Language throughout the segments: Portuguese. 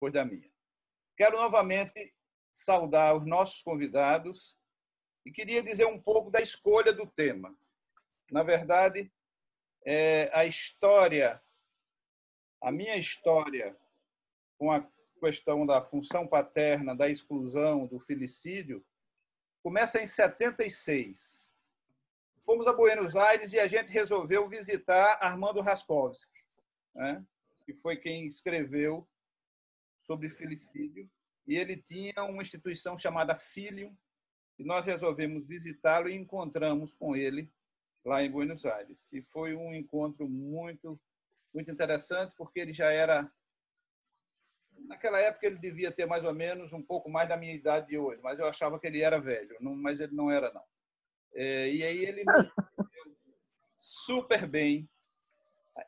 depois da minha. Quero novamente saudar os nossos convidados e queria dizer um pouco da escolha do tema. Na verdade, a minha história com a questão da função paterna, da exclusão, do filicídio, começa em 76. Fomos a Buenos Aires e a gente resolveu visitar Armando Raskowski, né? Que foi quem escreveu sobre filicídio. E ele tinha uma instituição chamada Filium, e nós resolvemos visitá-lo e encontramos com ele lá em Buenos Aires. E foi um encontro muito, muito interessante, porque ele já era... Naquela época, ele devia ter mais ou menos um pouco mais da minha idade de hoje, mas eu achava que ele era velho, mas ele não era, não. E aí ele nos recebeu super bem.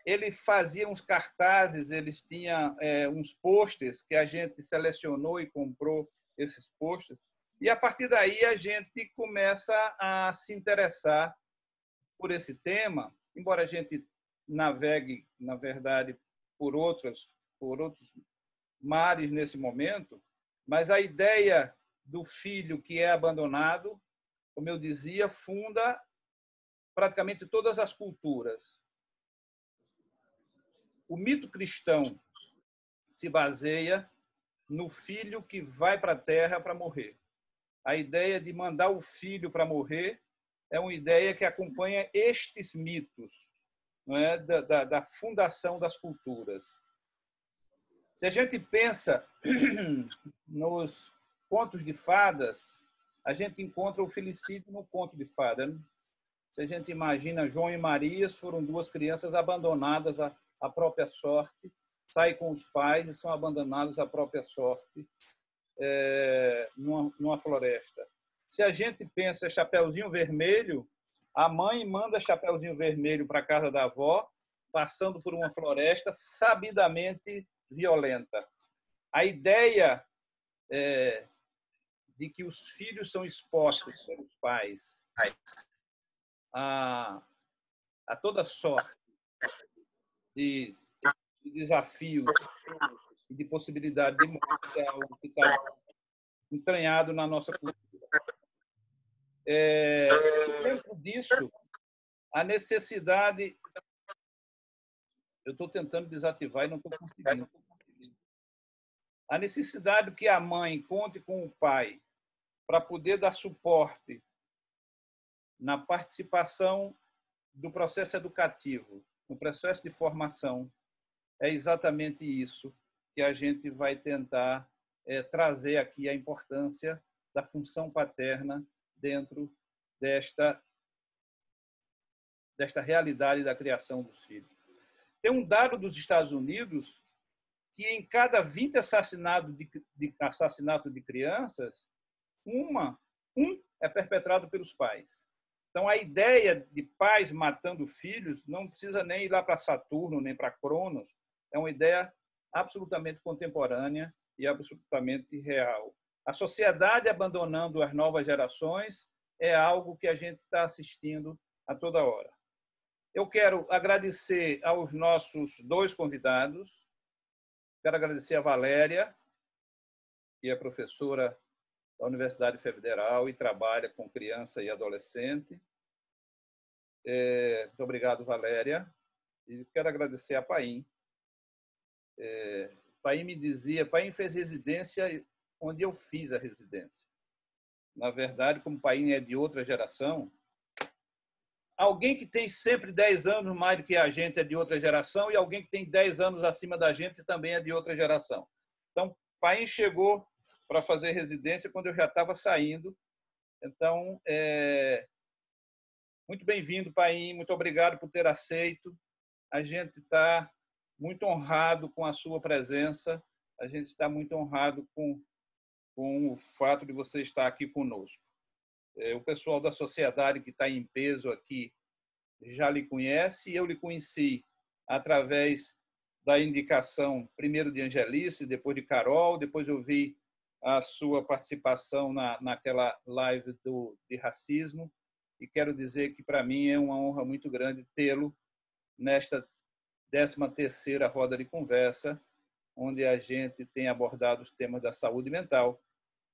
Ele fazia uns cartazes, eles tinham uns pôsteres que a gente selecionou e comprou esses pôsteres. E, a partir daí, a gente começa a se interessar por esse tema, embora a gente navegue, na verdade, por outros mares nesse momento, mas a ideia do filho que é abandonado, como eu dizia, funda praticamente todas as culturas. O mito cristão se baseia no filho que vai para a terra para morrer. A ideia de mandar o filho para morrer é uma ideia que acompanha estes mitos, não é? da fundação das culturas. Se a gente pensa nos contos de fadas, a gente encontra o filicídio no conto de fada, né? Se a gente imagina, João e Maria foram duas crianças abandonadas à própria sorte, saem com os pais e são abandonados à própria sorte numa floresta. Se a gente pensa Chapeuzinho Vermelho, a mãe manda Chapeuzinho Vermelho para a casa da avó, passando por uma floresta sabidamente violenta. A ideia de que os filhos são expostos pelos pais a toda sorte de desafios e de possibilidade de morte é algo que está entranhado na nossa cultura. Dentro disso, a necessidade... Eu estou tentando desativar e não estou conseguindo. A necessidade que a mãe conte com o pai para poder dar suporte na participação do processo educativo, no processo de formação, é exatamente isso que a gente vai tentar trazer aqui, a importância da função paterna dentro desta realidade da criação dos filhos. Tem um dado dos Estados Unidos que em cada 20 assassinatos de crianças, um é perpetrado pelos pais. Então, a ideia de pais matando filhos não precisa nem ir lá para Saturno, nem para Cronos. É uma ideia absolutamente contemporânea e absolutamente real. A sociedade abandonando as novas gerações é algo que a gente está assistindo a toda hora. Eu quero agradecer aos nossos dois convidados. Quero agradecer a Valéria, que é professora da Universidade Federal e trabalha com criança e adolescente. Muito obrigado, Valéria. E quero agradecer a Paim. Paim me dizia, Paim fez residência onde eu fiz a residência. Na verdade, como Paim é de outra geração, alguém que tem sempre 10 anos mais do que a gente é de outra geração e alguém que tem 10 anos acima da gente também é de outra geração. Então, Paim chegou para fazer residência quando eu já estava saindo. Então, muito bem-vindo, Paim. Muito obrigado por ter aceito. A gente está muito honrado com a sua presença. A gente está muito honrado com o fato de você estar aqui conosco. O pessoal da sociedade que está em peso aqui já lhe conhece. Eu lhe conheci através da indicação, primeiro de Angelice, depois de Carol, depois eu vi a sua participação naquela live de racismo, e quero dizer que, para mim, é uma honra muito grande tê-lo nesta 13ª roda de conversa, onde a gente tem abordado os temas da saúde mental.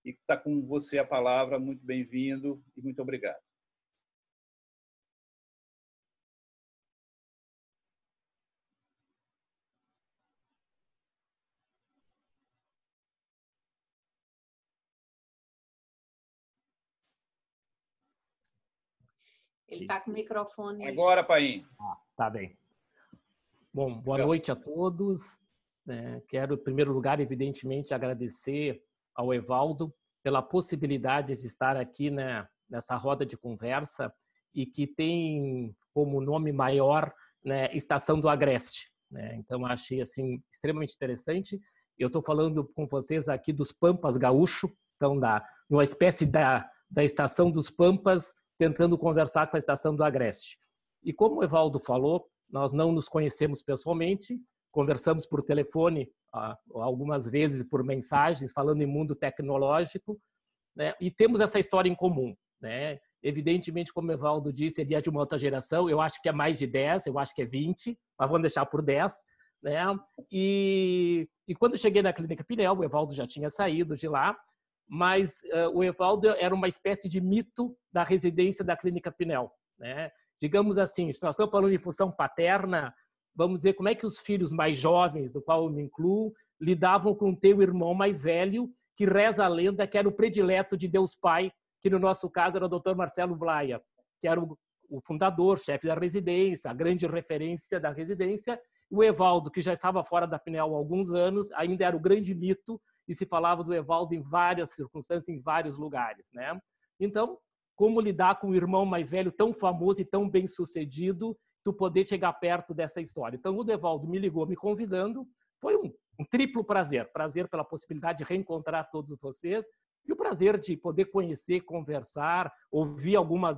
E está com você a palavra. Muito bem-vindo e muito obrigado. Ele está com o microfone... Agora, Paim. Tá bem. Bom, boa noite a todos. Quero, em primeiro lugar, evidentemente, agradecer ao Evaldo pela possibilidade de estar aqui, né, nessa roda de conversa e que tem como nome maior, né, Estação do Agreste. Né? Então, achei assim, extremamente interessante. Eu estou falando com vocês aqui dos Pampas Gaúcho, então, numa espécie da Estação dos Pampas, tentando conversar com a Estação do Agreste. E como o Evaldo falou, nós não nos conhecemos pessoalmente, conversamos por telefone algumas vezes, por mensagens, falando em mundo tecnológico, né? E temos essa história em comum. Né? Evidentemente, como o Evaldo disse, ele é de uma outra geração, eu acho que é mais de 10, eu acho que é 20, mas vamos deixar por 10. Né? E quando eu cheguei na Clínica Pinel, o Evaldo já tinha saído de lá, mas o Evaldo era uma espécie de mito da residência da Clínica Pinel. Né? Digamos assim, se nós estamos falando de função paterna, vamos dizer como é que os filhos mais jovens, do qual eu me incluo, lidavam com o teu irmão mais velho, que reza a lenda que era o predileto de Deus Pai, que no nosso caso era o Dr. Marcelo Blaia, que era o fundador, chefe da residência, a grande referência da residência. O Evaldo, que já estava fora da Pinel há alguns anos, ainda era o grande mito, e se falava do Evaldo em várias circunstâncias, em vários lugares. Né? Então, como lidar com o irmão mais velho tão famoso e tão bem-sucedido, tu poder chegar perto dessa história. Então, o Evaldo me ligou me convidando, foi um triplo prazer. Prazer pela possibilidade de reencontrar todos vocês e o prazer de poder conhecer, conversar, ouvir algumas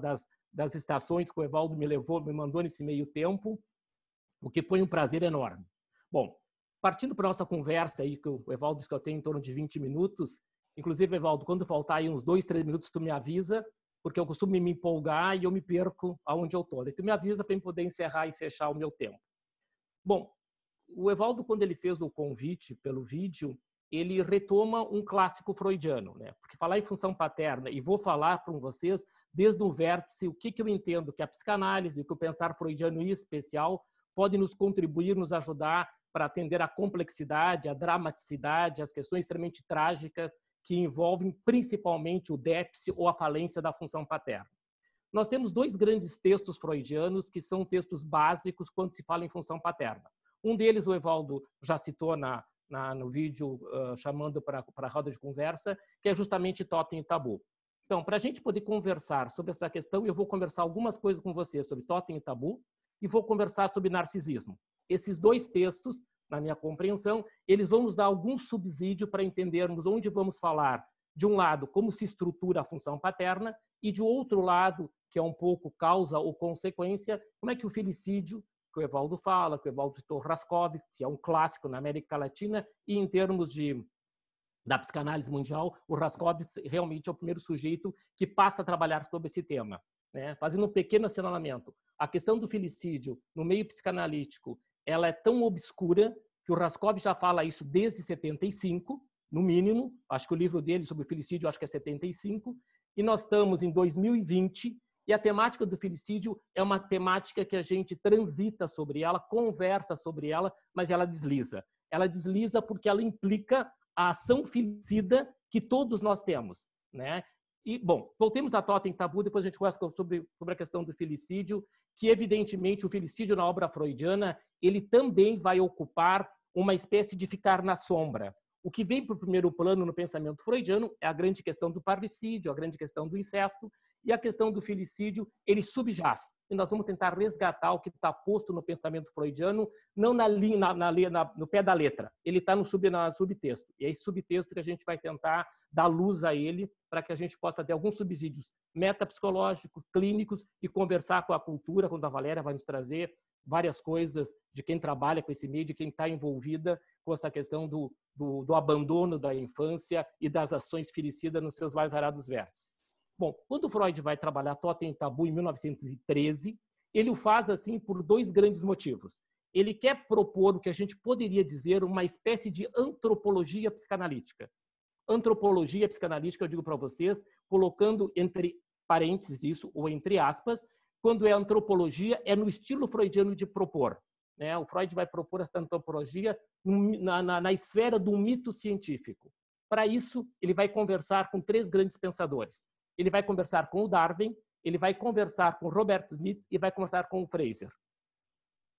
das estações que o Evaldo me mandou nesse meio tempo, o que foi um prazer enorme. Bom, partindo para a nossa conversa aí, que o Evaldo disse que eu tenho em torno de 20 minutos, inclusive, Evaldo, quando faltar aí uns 2, 3 minutos, tu me avisa, porque eu costumo me empolgar e eu me perco aonde eu estou. Tu me avisa para eu poder encerrar e fechar o meu tempo. Bom, o Evaldo, quando ele fez o convite pelo vídeo, ele retoma um clássico freudiano, né? Porque falar em função paterna, e vou falar para vocês, desde o vértice, o que eu entendo que a psicanálise, que o pensar freudiano em especial, pode nos contribuir, nos ajudar para atender a complexidade, a dramaticidade, as questões extremamente trágicas que envolvem principalmente o déficit ou a falência da função paterna. Nós temos 2 grandes textos freudianos que são textos básicos quando se fala em função paterna. Um deles o Evaldo já citou no vídeo, chamando para a roda de conversa, que é justamente Totem e Tabu. Então, para a gente poder conversar sobre essa questão, eu vou conversar algumas coisas com vocês sobre Totem e Tabu e vou conversar sobre narcisismo. Esses 2 textos, na minha compreensão, eles vão nos dar algum subsídio para entendermos onde vamos falar, de um lado, como se estrutura a função paterna, e de outro lado, que é um pouco causa ou consequência, como é que o filicídio, que o Evaldo fala, que o Evaldo citou Raskovich, que é um clássico na América Latina, e em termos da psicanálise mundial, o Raskovich realmente é o primeiro sujeito que passa a trabalhar sobre esse tema. Né? Fazendo um pequeno assinalamento, a questão do filicídio no meio psicanalítico, ela é tão obscura que o Raskovich já fala isso desde 75, no mínimo, acho que o livro dele sobre o filicídio acho que é 75, e nós estamos em 2020, e a temática do filicídio é uma temática que a gente transita sobre ela, conversa sobre ela, mas ela desliza. Ela desliza porque ela implica a ação filicida que todos nós temos. Né? E, bom, voltemos a Totem e Tabu, depois a gente conversa sobre a questão do filicídio, que evidentemente o filicídio na obra freudiana, ele também vai ocupar uma espécie de ficar na sombra. O que vem para o primeiro plano no pensamento freudiano é a grande questão do parricídio, a grande questão do incesto, e a questão do filicídio, ele subjaz. E nós vamos tentar resgatar o que está posto no pensamento freudiano, não no pé da letra, ele está no subtexto. E é esse subtexto que a gente vai tentar dar luz a ele, para que a gente possa ter alguns subsídios metapsicológicos, clínicos, e conversar com a cultura, quando a Valéria vai nos trazer várias coisas de quem trabalha com esse meio, de quem está envolvida com essa questão do abandono da infância e das ações filicidas nos seus mais variados vértices. Bom, quando Freud vai trabalhar Totem e Tabu em 1913, ele o faz assim por 2 grandes motivos. ele quer propor o que a gente poderia dizer uma espécie de antropologia psicanalítica. Antropologia psicanalítica, eu digo para vocês, colocando entre parênteses isso, ou entre aspas, quando é antropologia, é no estilo freudiano de propor. Né? O Freud vai propor essa antropologia na esfera do mito científico. Para isso, ele vai conversar com 3 grandes pensadores. Ele vai conversar com o Darwin, ele vai conversar com o Robert Smith e vai conversar com o Fraser.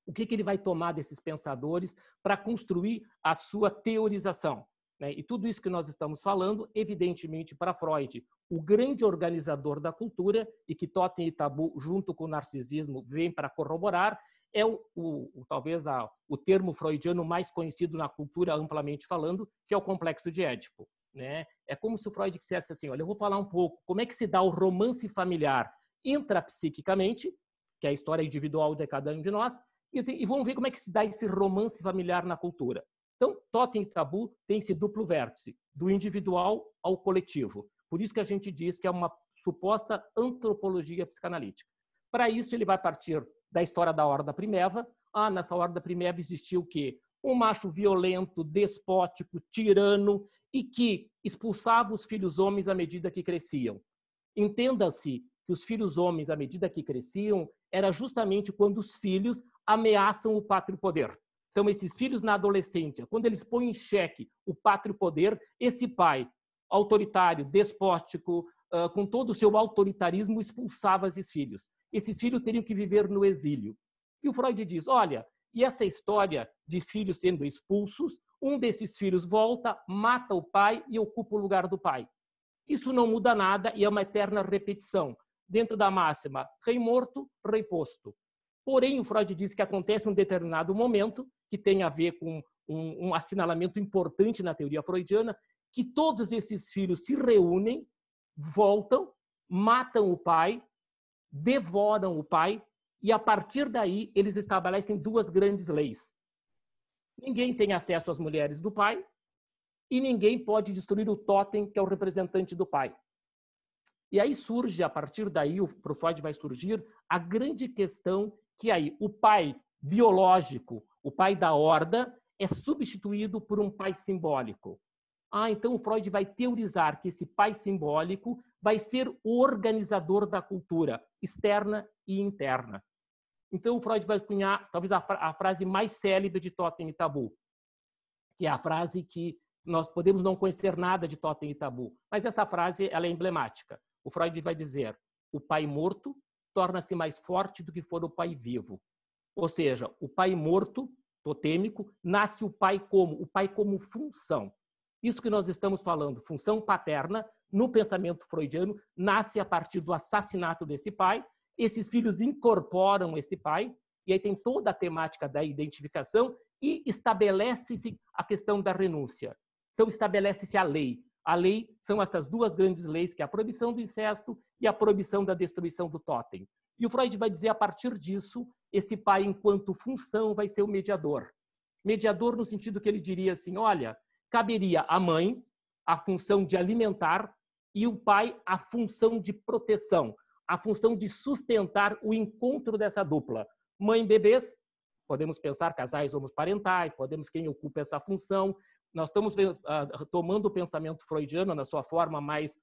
O que ele vai tomar desses pensadores para construir a sua teorização? Né? E tudo isso que nós estamos falando, evidentemente, para Freud, o grande organizador da cultura, e que Totem e Tabu, junto com o narcisismo, vem para corroborar, é talvez o termo freudiano mais conhecido na cultura, amplamente falando, que é o complexo de Édipo. Né? É como se o Freud dissesse assim, olha, eu vou falar um pouco como é que se dá o romance familiar intrapsiquicamente, que é a história individual de cada um de nós, e vamos ver como é que se dá esse romance familiar na cultura. Então, Totem e Tabu tem esse duplo vértice, do individual ao coletivo. Por isso que a gente diz que é uma suposta antropologia psicanalítica. Para isso, ele vai partir da história da Horda Primeva. Nessa Horda Primeva existia o quê? Um macho violento, despótico, tirano, e que expulsava os filhos homens à medida que cresciam. Entenda-se que os filhos homens, à medida que cresciam, era justamente quando os filhos ameaçam o pátrio poder. Então, esses filhos na adolescência, quando eles põem em xeque o pátrio poder, esse pai autoritário, despótico, com todo o seu autoritarismo, expulsava esses filhos. Esses filhos teriam que viver no exílio. E o Freud diz, olha, e essa história de filhos sendo expulsos, um desses filhos volta, mata o pai e ocupa o lugar do pai. Isso não muda nada e é uma eterna repetição. Dentro da máxima, rei morto, rei posto. Porém, o Freud diz que acontece num determinado momento, que tem a ver com um assinalamento importante na teoria freudiana, que todos esses filhos se reúnem, voltam, matam o pai, devoram o pai, e a partir daí eles estabelecem 2 grandes leis. Ninguém tem acesso às mulheres do pai e ninguém pode destruir o totem, que é o representante do pai. E aí surge, a partir daí, para o Freud vai surgir a grande questão que aí o pai biológico, o pai da horda, é substituído por um pai simbólico. Então o Freud vai teorizar que esse pai simbólico vai ser o organizador da cultura, externa e interna. Então o Freud vai cunhar talvez a frase mais célebre de Totem e Tabu, que é a frase que nós podemos não conhecer nada de Totem e Tabu, mas essa frase ela é emblemática. O Freud vai dizer, o pai morto torna-se mais forte do que for o pai vivo. Ou seja, o pai morto, totêmico, nasce o pai como função. Isso que nós estamos falando, função paterna, no pensamento freudiano, nasce a partir do assassinato desse pai, esses filhos incorporam esse pai, e aí tem toda a temática da identificação e estabelece-se a questão da renúncia. Então estabelece-se a lei. A lei são essas 2 grandes leis, que é a proibição do incesto e a proibição da destruição do totem. E o Freud vai dizer, a partir disso, esse pai, enquanto função, vai ser o mediador. Mediador no sentido que ele diria assim, olha, caberia à mãe a função de alimentar e o pai a função de proteção, a função de sustentar o encontro dessa dupla. Mãe e bebês, podemos pensar casais homoparentais, podemos quem ocupa essa função. Nós estamos tomando o pensamento freudiano na sua forma mais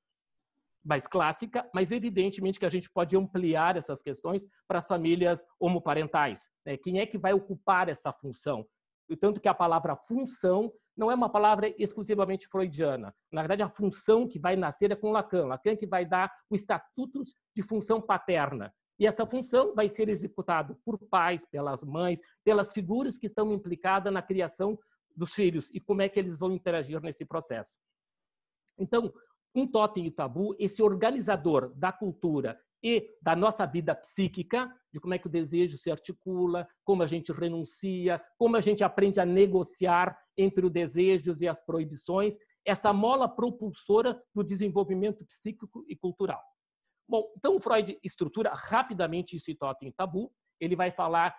clássica, mas evidentemente que a gente pode ampliar essas questões para as famílias homoparentais. Né? Quem é que vai ocupar essa função? E tanto que a palavra função não é uma palavra exclusivamente freudiana. Na verdade, a função que vai nascer é com Lacan. Lacan que vai dar o estatuto de função paterna. E essa função vai ser executada por pais, pelas mães, pelas figuras que estão implicadas na criação dos filhos e como é que eles vão interagir nesse processo. Então, com Totem e Tabu, esse organizador da cultura e da nossa vida psíquica, de como é que o desejo se articula, como a gente renuncia, como a gente aprende a negociar entre os desejos e as proibições, essa mola propulsora do desenvolvimento psíquico e cultural. Bom, então o Freud estrutura rapidamente isso em Totem e Tabu. Ele vai falar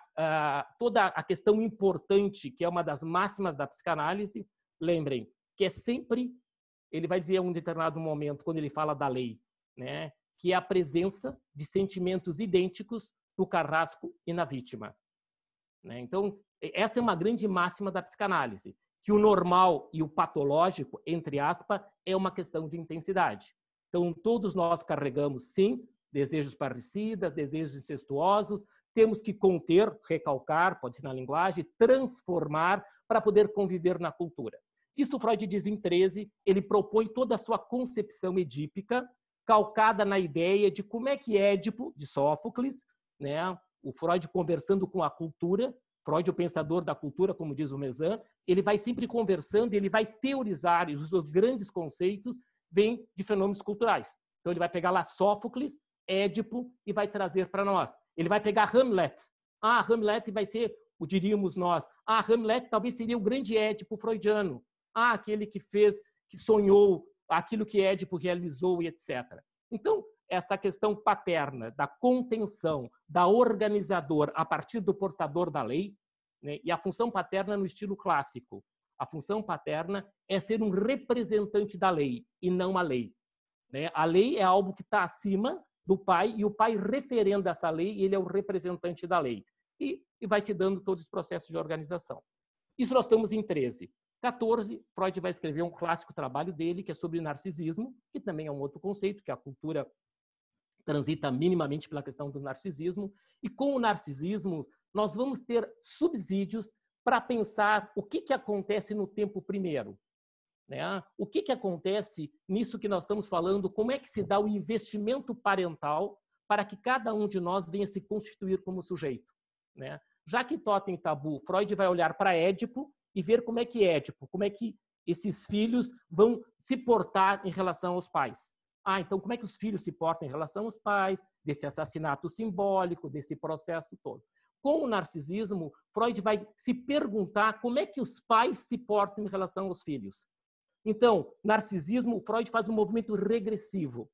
toda a questão importante, que é uma das máximas da psicanálise. Lembrem que é sempre, ele vai dizer em um determinado momento, quando ele fala da lei, né, que é a presença de sentimentos idênticos no carrasco e na vítima. Né? Então, Essa é uma grande máxima da psicanálise, que o normal e o patológico, entre aspas, é uma questão de intensidade. Então, todos nós carregamos, sim, desejos parricidas, desejos incestuosos, temos que conter, recalcar, pode ser na linguagem, transformar para poder conviver na cultura. Isso Freud diz em 13, ele propõe toda a sua concepção edípica, calcada na ideia de como é que Édipo, de Sófocles, né, o Freud conversando com a cultura, Freud, o pensador da cultura, como diz o Mezan, ele vai sempre conversando e ele vai teorizar, e os seus grandes conceitos vêm de fenômenos culturais. Então, ele vai pegar lá Sófocles, Édipo, e vai trazer para nós. Ele vai pegar Hamlet. Hamlet vai ser, diríamos nós, Hamlet talvez seria o grande Édipo freudiano. Aquele que fez, que sonhou, aquilo que Édipo realizou e etc. Então, essa questão paterna da contenção, da organizador a partir do portador da lei, né, e a função paterna no estilo clássico. A função paterna é ser um representante da lei e não a lei. Né? A lei é algo que está acima do pai e o pai referenda essa lei e ele é o representante da lei. E vai se dando todos os processos de organização. Isso nós estamos em 13. 14, Freud vai escrever um clássico trabalho dele, que é sobre narcisismo, que também é um outro conceito, que a cultura transita minimamente pela questão do narcisismo. E com o narcisismo, nós vamos ter subsídios para pensar o que acontece no tempo primeiro. Né? O que acontece nisso que nós estamos falando, como é que se dá o investimento parental para que cada um de nós venha se constituir como sujeito. Né? Já que Totem Tabu, Freud vai olhar para Édipo e ver como é que Édipo, como é que esses filhos vão se portar em relação aos pais. Então como é que os filhos se portam em relação aos pais, desse assassinato simbólico, desse processo todo. Com o narcisismo, Freud vai se perguntar como é que os pais se portam em relação aos filhos. Então, narcisismo, Freud faz um movimento regressivo.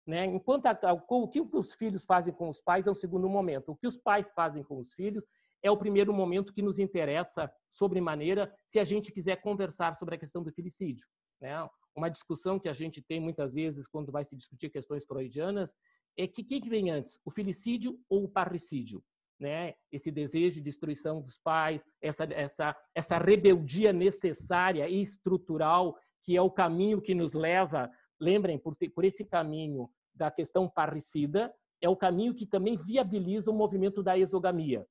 Né? Enquanto o que os filhos fazem com os pais é um segundo momento. O que os pais fazem com os filhos é o primeiro momento que nos interessa sobremaneira se a gente quiser conversar sobre a questão do filicídio. Né? Uma discussão que a gente tem muitas vezes quando vai se discutir questões freudianas é que quem que vem antes, o filicídio ou o parricídio? Né? Esse desejo de destruição dos pais, essa rebeldia necessária e estrutural, que é o caminho que nos leva, lembrem, por esse caminho da questão parricida, é o caminho que também viabiliza o movimento da exogamia.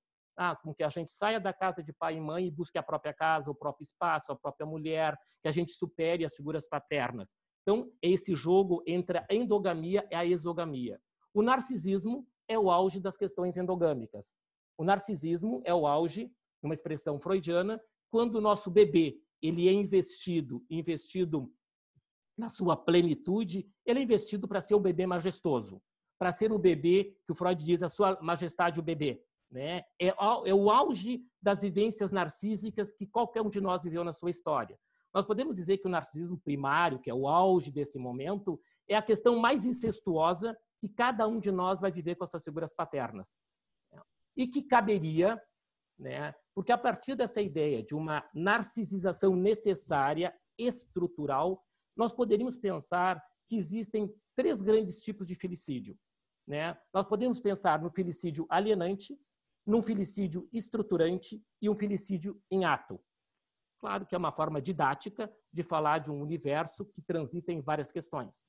Com que a gente saia da casa de pai e mãe e busque a própria casa, o próprio espaço, a própria mulher, que a gente supere as figuras paternas. Então, é esse jogo entre a endogamia e a exogamia. O narcisismo é o auge das questões endogâmicas. O narcisismo é o auge, numa expressão freudiana, quando o nosso bebê ele é investido na sua plenitude, ele é investido para ser o bebê majestoso, para ser o bebê que o Freud diz, a sua majestade o bebê. Né? É o auge das vivências narcísicas que qualquer um de nós viveu na sua história. Nós podemos dizer que o narcisismo primário, que é o auge desse momento, é a questão mais incestuosa que cada um de nós vai viver com as suas figuras paternas. E que caberia, né? Porque a partir dessa ideia de uma narcisização necessária, estrutural, nós poderíamos pensar que existem 3 grandes tipos de filicídio. Né? Nós podemos pensar no filicídio alienante, num filicídio estruturante e um filicídio em ato. Claro que é uma forma didática de falar de um universo que transita em várias questões.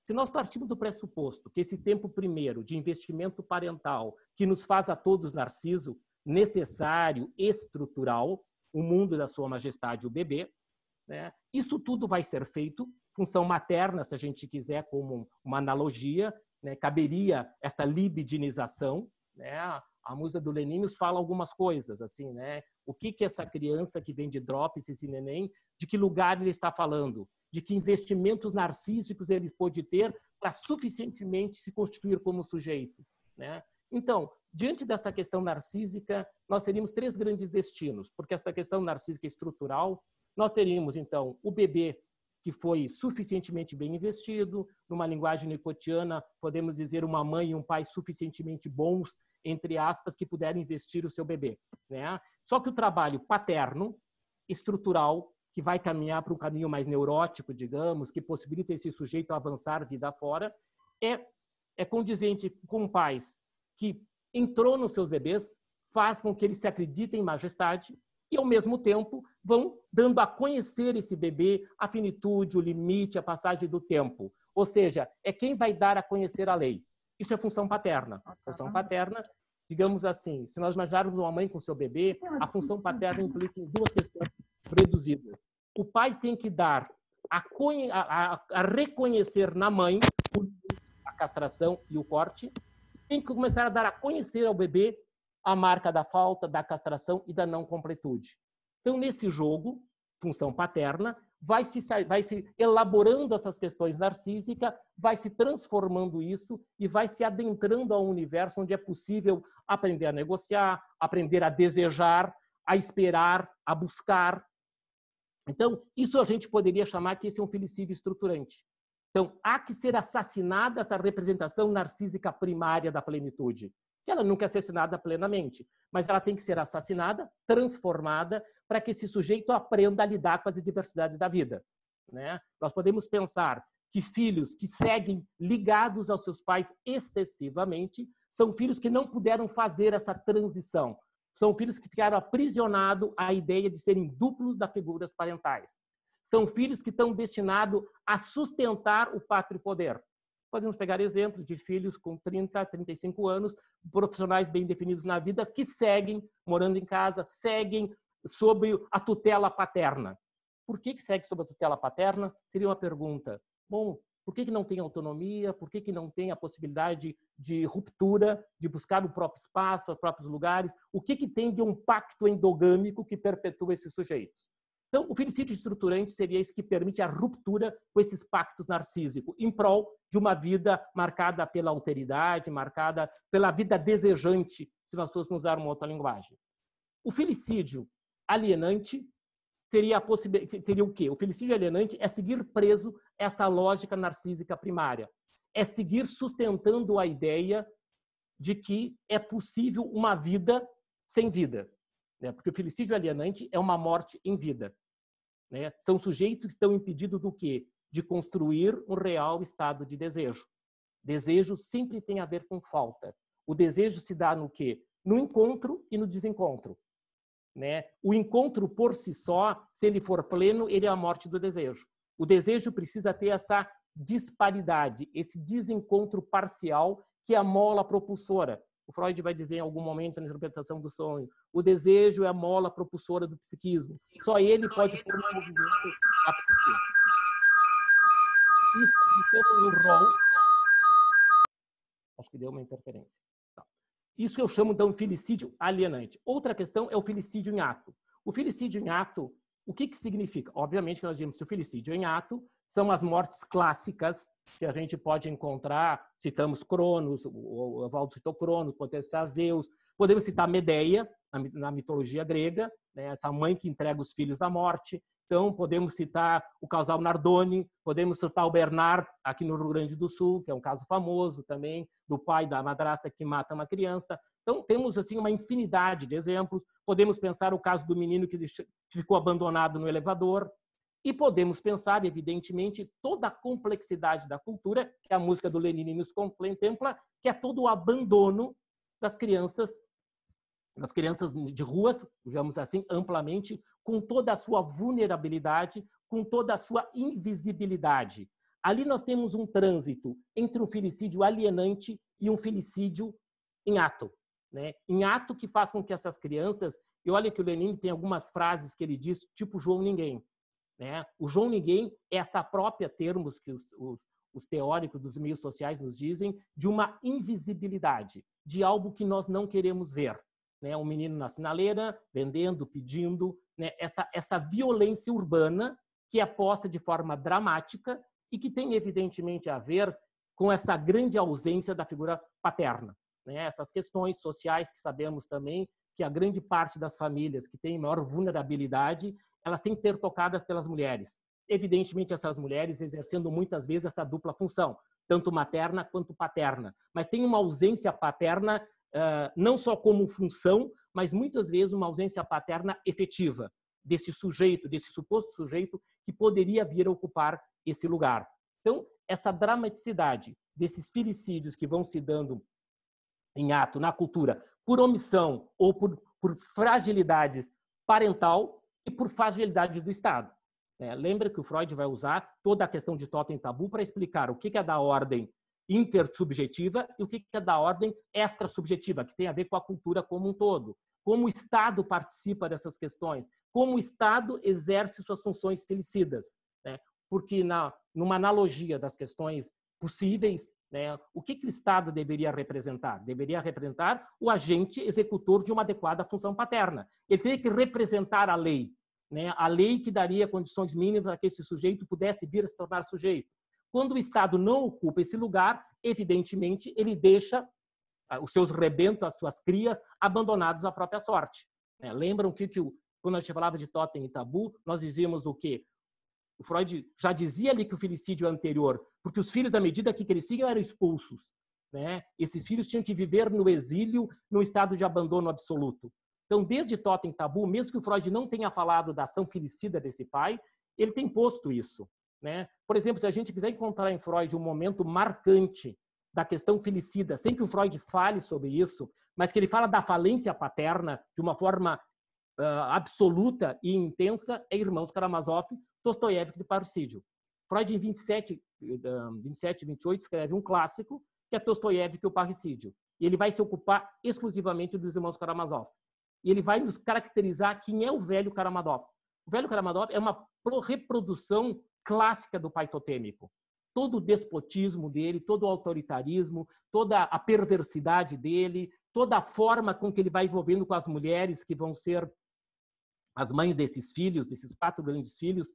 Se nós partimos do pressuposto que esse tempo primeiro de investimento parental, que nos faz a todos narciso, necessário, estrutural, o mundo da sua majestade, o bebê, né? Isso tudo vai ser feito, função materna, se a gente quiser, como uma analogia, né? Caberia esta libidinização, né? A musa do Lenin nos fala algumas coisas, assim, né? O que essa criança que vem de Drops, esse neném, de que lugar ele está falando? De que investimentos narcísicos ele pode ter para suficientemente se constituir como sujeito, né? Então, diante dessa questão narcísica, nós teríamos 3 grandes destinos, porque essa questão narcísica estrutural, nós teríamos, então, o bebê que foi suficientemente bem investido, numa linguagem nicotiana, podemos dizer uma mãe e um pai suficientemente bons, entre aspas, que puderam investir o seu bebê. Né? Só que o trabalho paterno, estrutural, que vai caminhar para um caminho mais neurótico, digamos, que possibilita esse sujeito avançar vida fora, é condizente com pais que entrou nos seus bebês, faz com que eles se acreditem em majestade e, ao mesmo tempo, vão dando a conhecer esse bebê a finitude, o limite, a passagem do tempo. Ou seja, é quem vai dar a conhecer a lei. Isso é função paterna. Função paterna, digamos assim, se nós imaginarmos uma mãe com seu bebê, a função paterna implica em duas questões reduzidas. O pai tem que dar a reconhecer na mãe a castração e o corte, tem que começar a dar a conhecer ao bebê a marca da falta, da castração e da não completude. Então, nesse jogo, função paterna, vai se elaborando essas questões narcísicas, vai se transformando isso e vai se adentrando a um universo onde é possível aprender a negociar, aprender a desejar, a esperar, a buscar. Então, isso a gente poderia chamar que esse é um filicídio estruturante. Então, há que ser assassinada essa representação narcísica primária da plenitude, que ela nunca é assassinada plenamente, mas ela tem que ser assassinada, transformada, para que esse sujeito aprenda a lidar com as adversidades da vida, né? Nós podemos pensar que filhos que seguem ligados aos seus pais excessivamente são filhos que não puderam fazer essa transição. São filhos que ficaram aprisionados à ideia de serem duplos das figuras parentais. São filhos que estão destinados a sustentar o pátrio poder. Podemos pegar exemplos de filhos com 30, 35 anos, profissionais bem definidos na vida, que seguem morando em casa, seguem sob a tutela paterna. Por que segue sob a tutela paterna? Seria uma pergunta. Bom, por que não tem autonomia? Por que não tem a possibilidade de ruptura, de buscar o próprio espaço, os próprios lugares? O que tem de um pacto endogâmico que perpetua esses sujeitos? Então, o filicídio estruturante seria esse que permite a ruptura com esses pactos narcísicos, em prol de uma vida marcada pela alteridade, marcada pela vida desejante, se nós fôssemos usar uma outra linguagem. O filicídio alienante seria o quê? O filicídio alienante é seguir preso essa lógica narcísica primária, é seguir sustentando a ideia de que é possível uma vida sem vida. Porque o filicídio alienante é uma morte em vida. São sujeitos que estão impedidos do quê? De construir um real estado de desejo. Desejo sempre tem a ver com falta. O desejo se dá no quê? No encontro e no desencontro. O encontro por si só, se ele for pleno, ele é a morte do desejo. O desejo precisa ter essa disparidade, esse desencontro parcial que é a mola propulsora. O Freud vai dizer em algum momento na interpretação do sonho, o desejo é a mola propulsora do psiquismo. Só ele pode pôr no movimento a psique. Isso estamos no rol. Acho que deu uma interferência. Isso que eu chamo de um filicídio alienante. Outra questão é o filicídio em ato. O filicídio em ato, o que significa? Obviamente que nós dizemos que o filicídio em ato são as mortes clássicas que a gente pode encontrar, citamos Cronos, o Evaldo citou Cronos, podemos citar Zeus, podemos citar Medeia, na mitologia grega, essa mãe que entrega os filhos à morte. Então, podemos citar o casal Nardoni, podemos citar o Bernard, aqui no Rio Grande do Sul, que é um caso famoso também, do pai da madrasta que mata uma criança. Então, temos assim uma infinidade de exemplos. Podemos pensar o caso do menino que ficou abandonado no elevador. E podemos pensar, evidentemente, toda a complexidade da cultura, que a música do Lenine nos contempla, que é todo o abandono das crianças de ruas, digamos assim, amplamente, com toda a sua vulnerabilidade, com toda a sua invisibilidade. Ali nós temos um trânsito entre um filicídio alienante e um filicídio em ato. Em ato que faz com que essas crianças... E olha que o Lenine tem algumas frases que ele diz, tipo João Ninguém. O João Ninguém é essa própria termos que os teóricos dos meios sociais nos dizem, de uma invisibilidade, de algo que nós não queremos ver. Um menino na sinaleira, vendendo, pedindo, essa violência urbana que é posta de forma dramática e que tem, evidentemente, a ver com essa grande ausência da figura paterna. Essas questões sociais que sabemos também que a grande parte das famílias que têm maior vulnerabilidade, elas têm que ser tocadas pelas mulheres. Evidentemente, essas mulheres exercendo muitas vezes essa dupla função, tanto materna quanto paterna. Mas tem uma ausência paterna não só como função, mas muitas vezes uma ausência paterna efetiva desse sujeito, desse suposto sujeito que poderia vir a ocupar esse lugar. Então, essa dramaticidade desses filicídios que vão se dando em ato na cultura, por omissão ou por fragilidades parental e por fragilidades do Estado. Lembra que o Freud vai usar toda a questão de totem tabu para explicar o que é da ordem intersubjetiva e o que é da ordem extrasubjetiva, que tem a ver com a cultura como um todo. Como o Estado participa dessas questões, como o Estado exerce suas funções felicidas. Porque, numa analogia das questões possíveis, o que o Estado deveria representar? Deveria representar o agente executor de uma adequada função paterna. Ele teria que representar a lei, a lei que daria condições mínimas para que esse sujeito pudesse vir a se tornar sujeito. Quando o Estado não ocupa esse lugar, evidentemente, ele deixa os seus rebentos, as suas crias, abandonados à própria sorte. Lembram que quando a gente falava de totem e tabu, nós dizíamos o quê? O Freud já dizia ali que o filicídio é anterior, porque os filhos, à medida que cresciam, eram expulsos. Esses filhos tinham que viver no exílio, num estado de abandono absoluto. Então, desde totem e tabu, mesmo que o Freud não tenha falado da ação filicida desse pai, ele tem posto isso. Por exemplo, se a gente quiser encontrar em Freud um momento marcante da questão filicida, sem que o Freud fale sobre isso, mas que ele fala da falência paterna de uma forma absoluta e intensa, é Irmãos Karamazov, Dostoiévski de Parricídio. Freud, em 27 e 28, escreve um clássico, que é Dostoiévski e o Parricídio. E ele vai se ocupar exclusivamente dos Irmãos Karamazov. E ele vai nos caracterizar quem é o velho Karamazov. O velho Karamazov é uma reprodução clássica do pai totêmico. Todo o despotismo dele, todo o autoritarismo, toda a perversidade dele, toda a forma com que ele vai envolvendo com as mulheres que vão ser as mães desses filhos, desses 4 grandes filhos.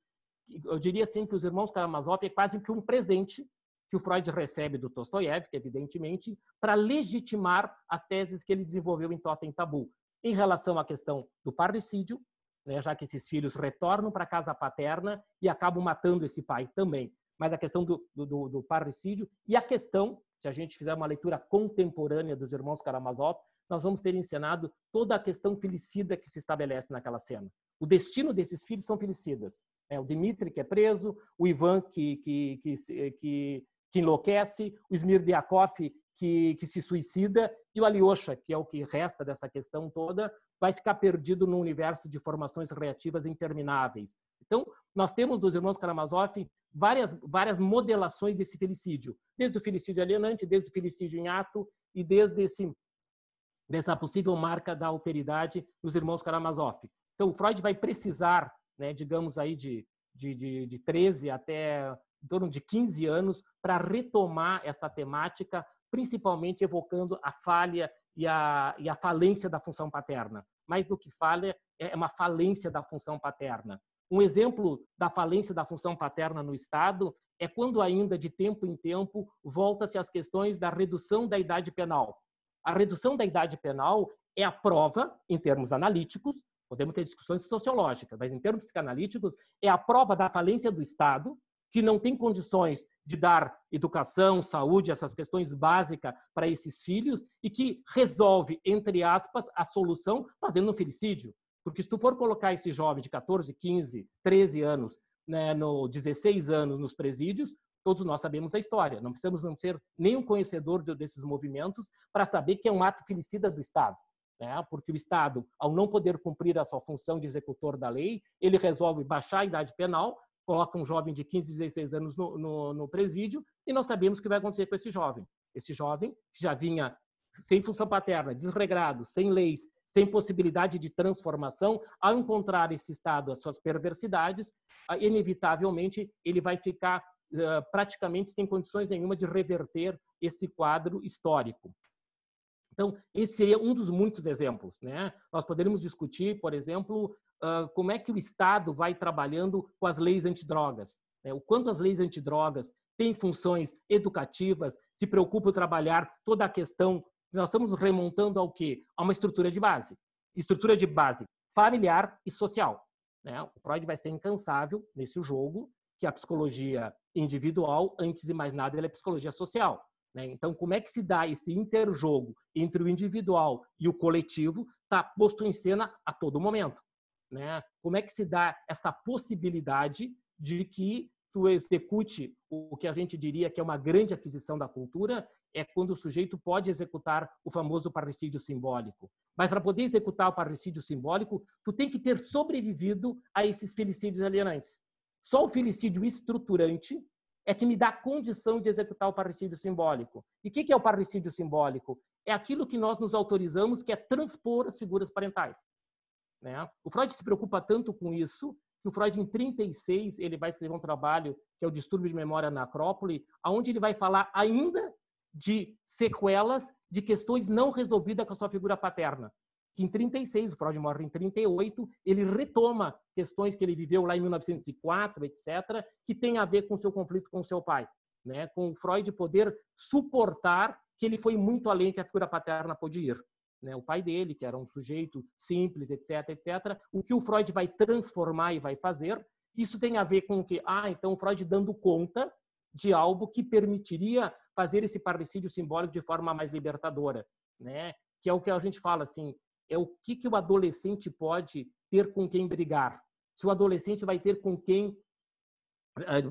Eu diria assim que os Irmãos Karamazov é quase que um presente que o Freud recebe do Dostoiévski, evidentemente, para legitimar as teses que ele desenvolveu em Totem e Tabu. Em relação à questão do parricídio, já que esses filhos retornam para a casa paterna e acabam matando esse pai também. Mas a questão do parricídio e a questão, se a gente fizer uma leitura contemporânea dos Irmãos Karamazov, nós vamos ter encenado toda a questão filicida que se estabelece naquela cena. O destino desses filhos são filicidas. O Dmitri, que é preso, o Ivan, que enlouquece, o Smirdiakov, que se suicida, e o Alyosha, que é o que resta dessa questão toda, vai ficar perdido num universo de formações reativas intermináveis. Então, nós temos dos Irmãos Karamazov várias modelações desse filicídio, desde o filicídio alienante, desde o filicídio em ato e desde dessa possível marca da alteridade dos Irmãos Karamazov. Então, o Freud vai precisar, digamos aí, de 13 até em torno de 15 anos para retomar essa temática, principalmente evocando a falha e a falência da função paterna. Mais do que falha, é uma falência da função paterna. Um exemplo da falência da função paterna no Estado é quando ainda, de tempo em tempo, volta-se às questões da redução da idade penal. A redução da idade penal é a prova, em termos analíticos, podemos ter discussões sociológicas, mas em termos psicanalíticos, é a prova da falência do Estado, que não tem condições de dar educação, saúde, essas questões básicas para esses filhos e que resolve, entre aspas, a solução fazendo um filicídio. Porque se tu for colocar esse jovem de 14, 15, 13 anos, no 16 anos nos presídios, todos nós sabemos a história. Não precisamos não ser nenhum conhecedor desses movimentos para saber que é um ato filicida do Estado. Porque o Estado, ao não poder cumprir a sua função de executor da lei, ele resolve baixar a idade penal, coloca um jovem de 15, 16 anos no presídio e nós sabemos o que vai acontecer com esse jovem. Esse jovem que já vinha sem função paterna, desregrado, sem leis, sem possibilidade de transformação, ao encontrar esse Estado, as suas perversidades, inevitavelmente ele vai ficar praticamente sem condições nenhuma de reverter esse quadro histórico. Então, esse seria um dos muitos exemplos. Nós poderíamos discutir, por exemplo, como é que o Estado vai trabalhando com as leis antidrogas. O quanto as leis antidrogas têm funções educativas, se preocupam em trabalhar toda a questão. Nós estamos remontando ao quê? A uma estrutura de base. Estrutura de base familiar e social. O Freud vai ser incansável nesse jogo, que a psicologia individual, antes de mais nada, ela é psicologia social. Então, como é que se dá esse interjogo entre o individual e o coletivo está posto em cena a todo momento. Como é que se dá essa possibilidade de que tu execute o que a gente diria que é uma grande aquisição da cultura, é quando o sujeito pode executar o famoso parricídio simbólico. Mas para poder executar o parricídio simbólico, tu tem que ter sobrevivido a esses filicídios alienantes. Só o filicídio estruturante é que me dá condição de executar o parricídio simbólico. E o que é o parricídio simbólico? É aquilo que nós nos autorizamos, que é transpor as figuras parentais, né? O Freud se preocupa tanto com isso que o Freud, em 36, ele vai escrever um trabalho que é o Distúrbio de Memória na Acrópole, onde ele vai falar ainda de sequelas de questões não resolvidas com a sua figura paterna. Que em 36, o Freud morre em 38, ele retoma questões que ele viveu lá em 1904, etc., que tem a ver com o seu conflito com o seu pai, né? Com o Freud poder suportar que ele foi muito além que a figura paterna podia ir. Né, o pai dele, que era um sujeito simples, etc., etc., o que o Freud vai transformar e vai fazer, isso tem a ver com o que? Então o Freud dando conta de algo que permitiria fazer esse parricídio simbólico de forma mais libertadora, né? Que é o que a gente fala assim, é o que o adolescente pode ter com quem brigar. Se o adolescente vai ter com quem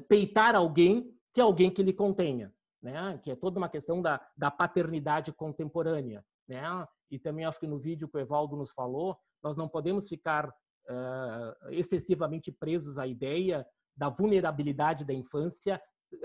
peitar alguém, que é alguém que lhe contenha, né? Que é toda uma questão da paternidade contemporânea, né? E também acho que no vídeo que o Evaldo nos falou, nós não podemos ficar excessivamente presos à ideia da vulnerabilidade da infância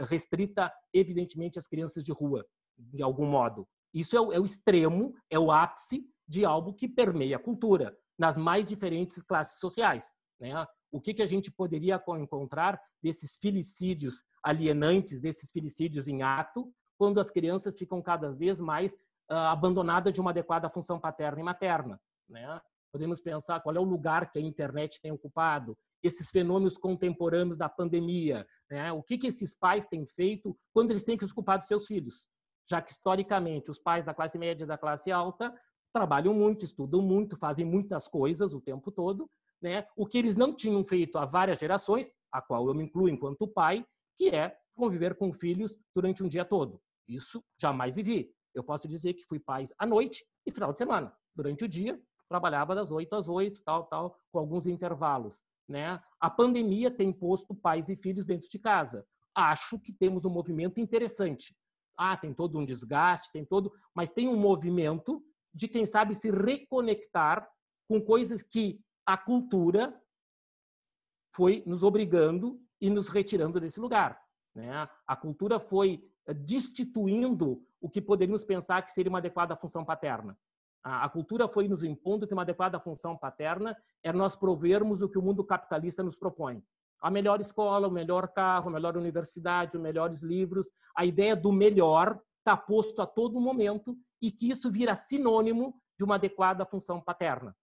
restrita, evidentemente, às crianças de rua, de algum modo. Isso é o extremo, é o ápice de algo que permeia a cultura, nas mais diferentes classes sociais, né? O que a gente poderia encontrar desses filicídios alienantes, desses filicídios em ato, quando as crianças ficam cada vez mais abandonada de uma adequada função paterna e materna, né? Podemos pensar qual é o lugar que a internet tem ocupado, esses fenômenos contemporâneos da pandemia, né? O que esses pais têm feito quando eles têm que ocupar dos seus filhos, já que historicamente os pais da classe média e da classe alta trabalham muito, estudam muito, fazem muitas coisas o tempo todo, né? O que eles não tinham feito há várias gerações, a qual eu me incluo enquanto pai, que é conviver com filhos durante um dia todo. Isso jamais vivi. Eu posso dizer que fui pai à noite e final de semana. Durante o dia, trabalhava das 8 às 8, tal, com alguns intervalos, né? A pandemia tem posto pais e filhos dentro de casa. Acho que temos um movimento interessante. Tem todo um desgaste, mas tem um movimento de, quem sabe, se reconectar com coisas que a cultura foi nos obrigando e nos retirando desse lugar, né? A cultura foi destituindo o que poderíamos pensar que seria uma adequada função paterna. A cultura foi nos impondo que uma adequada função paterna era nós provermos o que o mundo capitalista nos propõe. A melhor escola, o melhor carro, a melhor universidade, os melhores livros. A ideia do melhor está posto a todo momento e que isso vira sinônimo de uma adequada função paterna.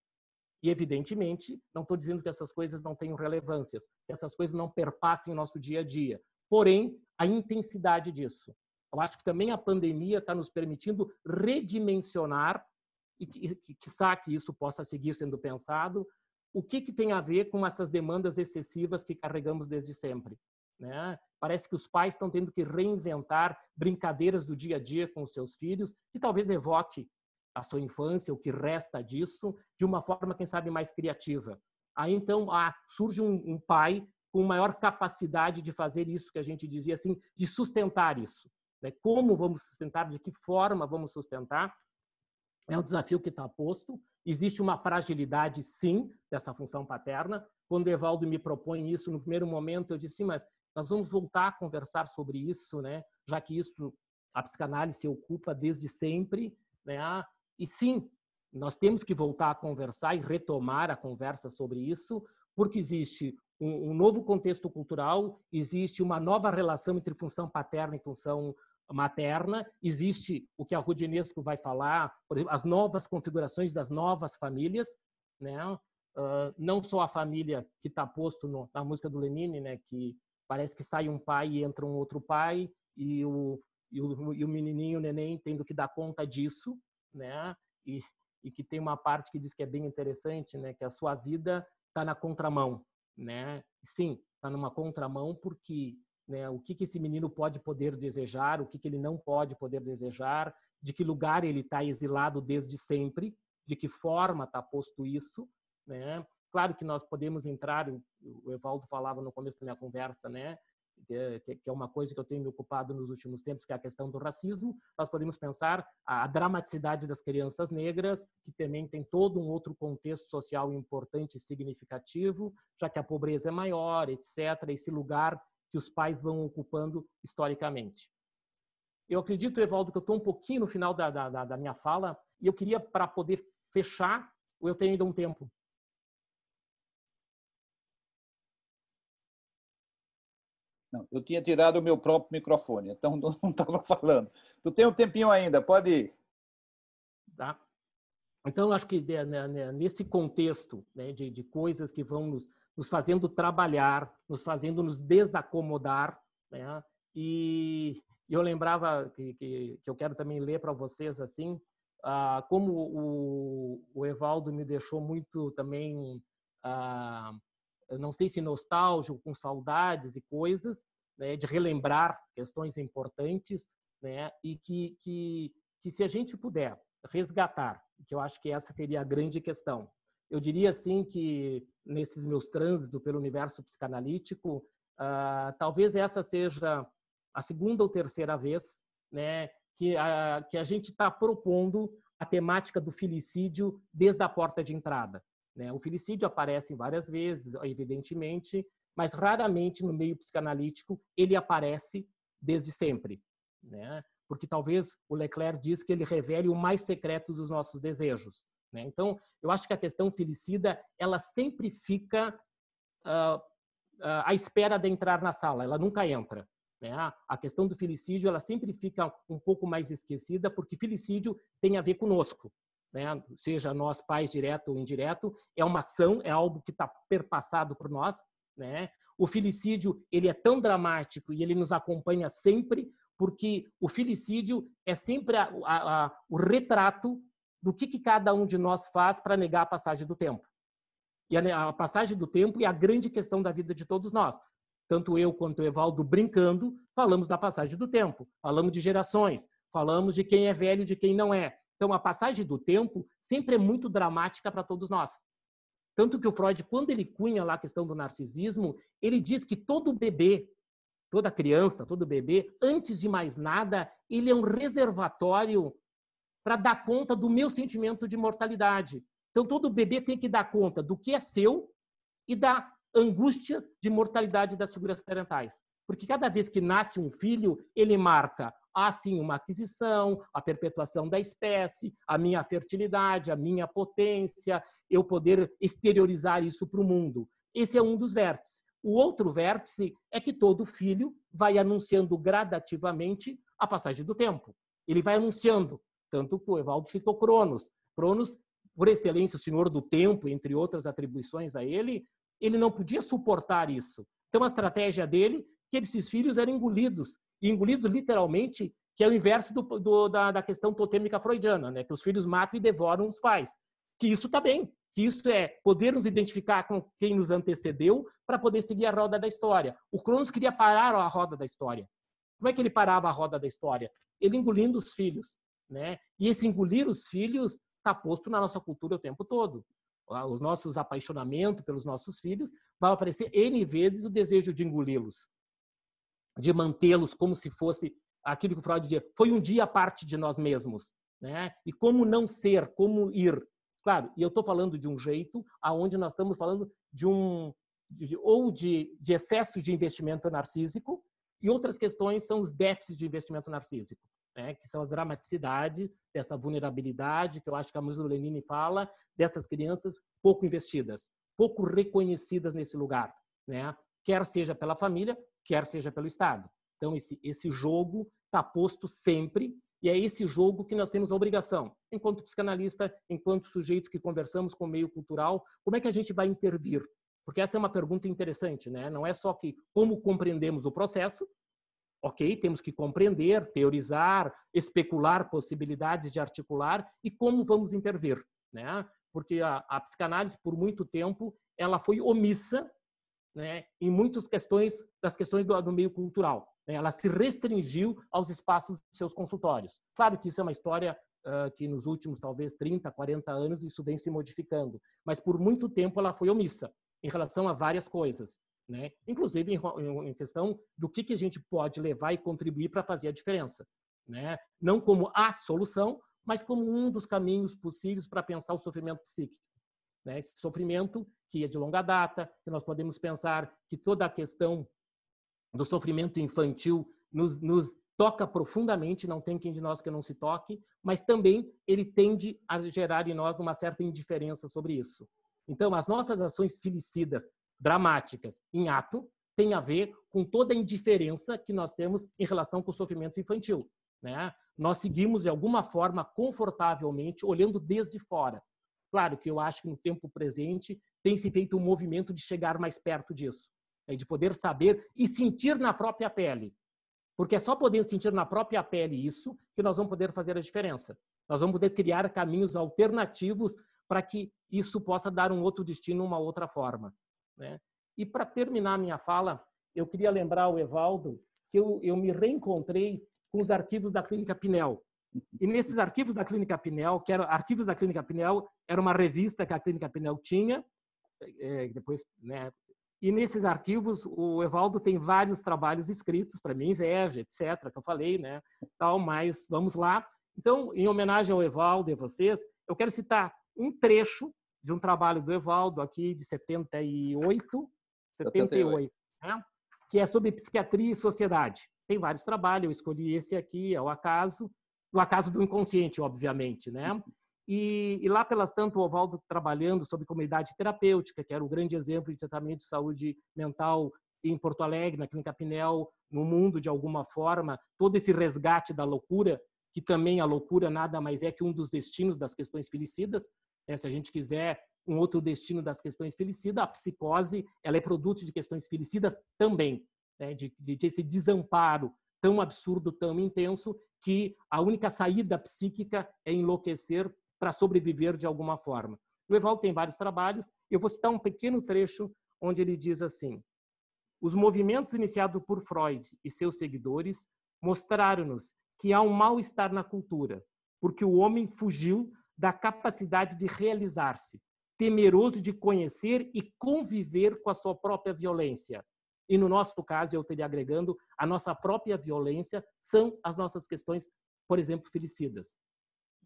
E, evidentemente, não estou dizendo que essas coisas não tenham relevâncias, que essas coisas não perpassem o nosso dia a dia. Porém, a intensidade disso. Eu acho que também a pandemia está nos permitindo redimensionar, e quiçá que isso possa seguir sendo pensado, o que tem a ver com essas demandas excessivas que carregamos desde sempre, né? Parece que os pais estão tendo que reinventar brincadeiras do dia a dia com os seus filhos, que talvez evoque a sua infância, o que resta disso, de uma forma, quem sabe, mais criativa. Aí, então, surge um pai com maior capacidade de fazer isso que a gente dizia assim, de sustentar isso, né? Como vamos sustentar, de que forma vamos sustentar, é um desafio que está posto. Existe uma fragilidade, sim, dessa função paterna. Quando o Evaldo me propõe isso, no primeiro momento, eu disse, sim, mas nós vamos voltar a conversar sobre isso, né? Já que isso a psicanálise se ocupa desde sempre, né? E sim, nós temos que voltar a conversar e retomar a conversa sobre isso, porque existe um novo contexto cultural, existe uma nova relação entre função paterna e função materna, existe o que a Roudinesco vai falar, por exemplo, as novas configurações das novas famílias, né? Não só a família que está posto na música do Lenine, né? Que parece que sai um pai e entra um outro pai, e o menininho, o neném, tendo que dar conta disso, né? E que tem uma parte que diz que é bem interessante, né? Que a sua vida está na contramão, né? Sim, está numa contramão porque, né, o que esse menino pode poder desejar, o que ele não pode poder desejar, de que lugar ele está exilado desde sempre, de que forma está posto isso, né? Claro que nós podemos entrar, o Evaldo falava no começo da minha conversa, né? que é uma coisa que eu tenho me ocupado nos últimos tempos, que é a questão do racismo. Nós podemos pensar a dramaticidade das crianças negras, que também tem todo um outro contexto social importante e significativo, já que a pobreza é maior, etc., esse lugar que os pais vão ocupando historicamente. Eu acredito, Evaldo, que eu estou um pouquinho no final da minha fala, e eu queria, para poder fechar, ou eu tenho ainda um tempo? Não, eu tinha tirado o meu próprio microfone, então não estava falando. Tu tem um tempinho ainda, pode ir. Tá? Então, acho que nesse contexto, né, de coisas que vão nos fazendo trabalhar, nos fazendo nos desacomodar, né, e eu lembrava que eu quero também ler para vocês assim, como o Evaldo me deixou muito também, eu não sei se nostálgico, com saudades e coisas, né, de relembrar questões importantes, né, e que se a gente puder resgatar, que eu acho que essa seria a grande questão. Eu diria assim que nesses meus trânsitos pelo universo psicanalítico, talvez essa seja a segunda ou terceira vez, né, que a gente está propondo a temática do filicídio desde a porta de entrada, né? O filicídio aparece várias vezes, evidentemente, mas raramente no meio psicanalítico ele aparece desde sempre, né? Porque talvez o Leclerc diz que ele revele o mais secreto dos nossos desejos, né? Então, eu acho que a questão filicida, ela sempre fica à espera de entrar na sala, ela nunca entra, né? A questão do filicídio, ela sempre fica um pouco mais esquecida, porque filicídio tem a ver conosco, né? Seja nós pais direto ou indireto, é uma ação, é algo que está perpassado por nós, né? O filicídio, ele é tão dramático e ele nos acompanha sempre, porque o filicídio é sempre o retrato do que cada um de nós faz para negar a passagem do tempo. E a passagem do tempo é a grande questão da vida de todos nós. Tanto eu quanto o Evaldo, brincando, falamos da passagem do tempo, falamos de gerações, falamos de quem é velho e de quem não é. Então, a passagem do tempo sempre é muito dramática para todos nós. Tanto que o Freud, quando ele cunha lá a questão do narcisismo, ele diz que todo bebê, toda criança, todo bebê, antes de mais nada, ele é um reservatório para dar conta do meu sentimento de mortalidade. Então, todo bebê tem que dar conta do que é seu e da angústia de mortalidade das figuras parentais. Porque cada vez que nasce um filho, ele marca, sim, uma aquisição, a perpetuação da espécie, a minha fertilidade, a minha potência, eu poder exteriorizar isso para o mundo. Esse é um dos vértices. O outro vértice é que todo filho vai anunciando gradativamente a passagem do tempo. Ele vai anunciando, tanto que o Evaldo citou Cronos. Cronos, por excelência, o senhor do tempo, entre outras atribuições a ele, ele não podia suportar isso. Então, a estratégia dele, que esses filhos eram engolidos, e engolidos literalmente, que é o inverso da questão totêmica freudiana, né? Que os filhos matam e devoram os pais. Que isso está bem, que isso é poder nos identificar com quem nos antecedeu para poder seguir a roda da história. O Cronos queria parar a roda da história. Como é que ele parava a roda da história? Ele engolindo os filhos, né? E esse engolir os filhos está posto na nossa cultura o tempo todo. Os nossos apaixonamentos pelos nossos filhos, vai aparecer N vezes o desejo de engoli-los, de mantê-los como se fosse aquilo que o Freud dizia, foi um dia a parte de nós mesmos, né? E como não ser, como ir. Claro, e eu estou falando de um jeito aonde nós estamos falando de excesso de investimento narcísico, e outras questões são os déficits de investimento narcísico, né? Que são as dramaticidades dessa vulnerabilidade, que eu acho que a Mussolini fala, dessas crianças pouco investidas, pouco reconhecidas nesse lugar, né? Quer seja pela família, quer seja pelo Estado. Então, esse jogo está posto sempre, e é esse jogo que nós temos a obrigação, enquanto psicanalista, enquanto sujeito que conversamos com o meio cultural, como é que a gente vai intervir? Porque essa é uma pergunta interessante, né? Não é só que como compreendemos o processo, ok, temos que compreender, teorizar, especular possibilidades de articular e como vamos intervir, né? Porque a psicanálise, por muito tempo, ela foi omissa, né, em muitas das questões do meio cultural, né? Ela se restringiu aos espaços de seus consultórios. Claro que isso é uma história que nos últimos, talvez, 30, 40 anos, isso vem se modificando. Mas, por muito tempo, ela foi omissa em relação a várias coisas. né? Inclusive em questão do que a gente pode levar e contribuir para fazer a diferença, né? Não como a solução, mas como um dos caminhos possíveis para pensar o sofrimento psíquico, né? Esse sofrimento que é de longa data, que nós podemos pensar que toda a questão do sofrimento infantil nos toca profundamente, não tem quem de nós que não se toque, mas também ele tende a gerar em nós uma certa indiferença sobre isso. Então, as nossas ações filicidas, dramáticas, em ato, têm a ver com toda a indiferença que nós temos em relação com o sofrimento infantil, né? Nós seguimos, de alguma forma, confortavelmente, olhando desde fora. Claro que eu acho que no tempo presente tem se feito um movimento de chegar mais perto disso, né? De poder saber e sentir na própria pele. Porque é só podendo sentir na própria pele isso que nós vamos poder fazer a diferença. Nós vamos poder criar caminhos alternativos para que isso possa dar um outro destino, uma outra forma, né? E para terminar a minha fala, eu queria lembrar ao Evaldo que eu me reencontrei com os arquivos da Clínica Pinel. E nesses arquivos da Clínica Pinel, que eram arquivos da Clínica Pinel, era uma revista que a Clínica Pinel tinha, depois, né? E nesses arquivos, o Evaldo tem vários trabalhos escritos, para minha inveja, etc., que eu falei, né? Tal, mas vamos lá. Então, em homenagem ao Evaldo e a vocês, eu quero citar um trecho de um trabalho do Evaldo, aqui de 78, né? Que é sobre psiquiatria e sociedade. Tem vários trabalhos, eu escolhi esse aqui, é o acaso do inconsciente, obviamente, né? E lá pelas tanto, o Evaldo trabalhando sobre comunidade terapêutica, que era o grande exemplo de tratamento de saúde mental em Porto Alegre, na Clínica Pinel, no mundo, de alguma forma, todo esse resgate da loucura, que também a loucura nada mais é que um dos destinos das questões felicidas, né? Se a gente quiser um outro destino das questões felicidas, a psicose, ela é produto de questões felicidas também, né? De esse desamparo tão absurdo, tão intenso, que a única saída psíquica é enlouquecer para sobreviver de alguma forma. O Evaldo tem vários trabalhos, eu vou citar um pequeno trecho onde ele diz assim: os movimentos iniciados por Freud e seus seguidores mostraram-nos que há um mal-estar na cultura, porque o homem fugiu da capacidade de realizar-se, temeroso de conhecer e conviver com a sua própria violência. E no nosso caso, eu estaria agregando, a nossa própria violência são as nossas questões, por exemplo, felicidas,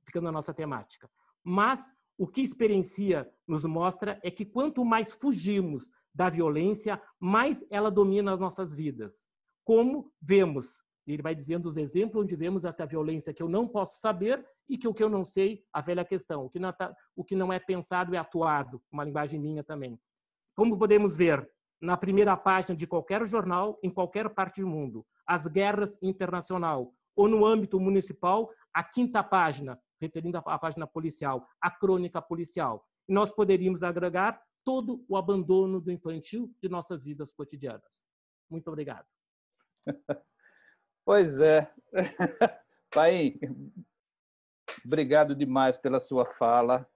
ficando na nossa temática. Mas o que a experiência nos mostra é que quanto mais fugimos da violência, mais ela domina as nossas vidas. Como vemos, ele vai dizendo os exemplos onde vemos essa violência que eu não posso saber e que o que eu não sei, a velha questão, o que não é pensado é atuado, uma linguagem minha também. Como podemos ver na primeira página de qualquer jornal, em qualquer parte do mundo, as guerras internacional, ou no âmbito municipal, a quinta página, referindo à página policial, a crônica policial. E nós poderíamos agregar todo o abandono do infantil de nossas vidas cotidianas. Muito obrigado. Pois é. Paim, obrigado demais pela sua fala.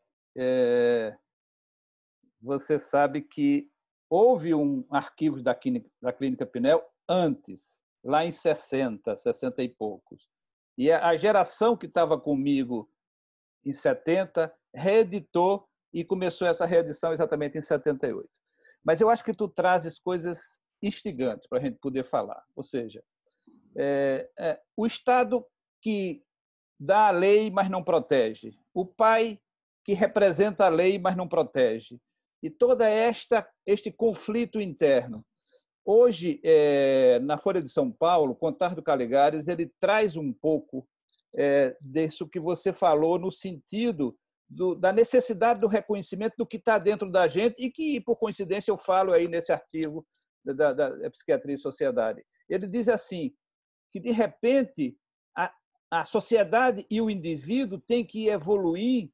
Você sabe que houve um arquivo da Clínica Pinel antes, lá em 60 e poucos. E a geração que estava comigo em 70 reeditou e começou essa reedição exatamente em 78. Mas eu acho que tu trazes coisas instigantes para a gente poder falar. Ou seja, o Estado que dá a lei, mas não protege. O pai que representa a lei, mas não protege. E todo este conflito interno. Hoje, na Folha de São Paulo, Contardo Caligares, ele traz um pouco disso que você falou, no sentido da necessidade do reconhecimento do que está dentro da gente e que, por coincidência, eu falo aí nesse artigo da Psiquiatria e Sociedade. Ele diz assim, que, de repente, a sociedade e o indivíduo têm que evoluir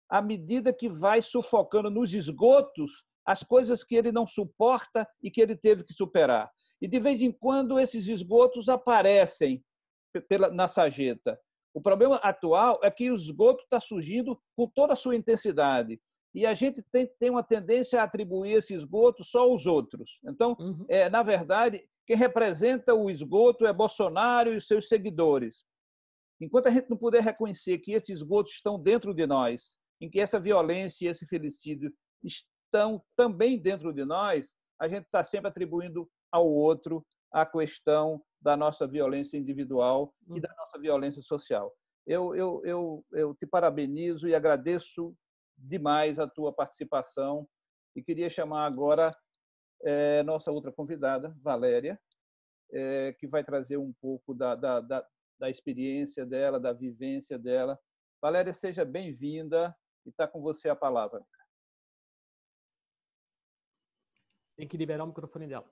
à medida que vai sufocando nos esgotos as coisas que ele não suporta e que ele teve que superar. E, de vez em quando, esses esgotos aparecem na sarjeta. O problema atual é que o esgoto está surgindo com toda a sua intensidade. E a gente tem uma tendência a atribuir esse esgoto só aos outros. Então, na verdade, quem representa o esgoto é Bolsonaro e os seus seguidores. Enquanto a gente não puder reconhecer que esses esgotos estão dentro de nós, em que essa violência e esse felicídio estão também dentro de nós, a gente está sempre atribuindo ao outro a questão da nossa violência individual e da nossa violência social. Eu te parabenizo e agradeço demais a tua participação e queria chamar agora nossa outra convidada, Valéria, que vai trazer um pouco da experiência dela, da vivência dela. Valéria, seja bem-vinda e está com você a palavra. Tem que liberar o microfone dela.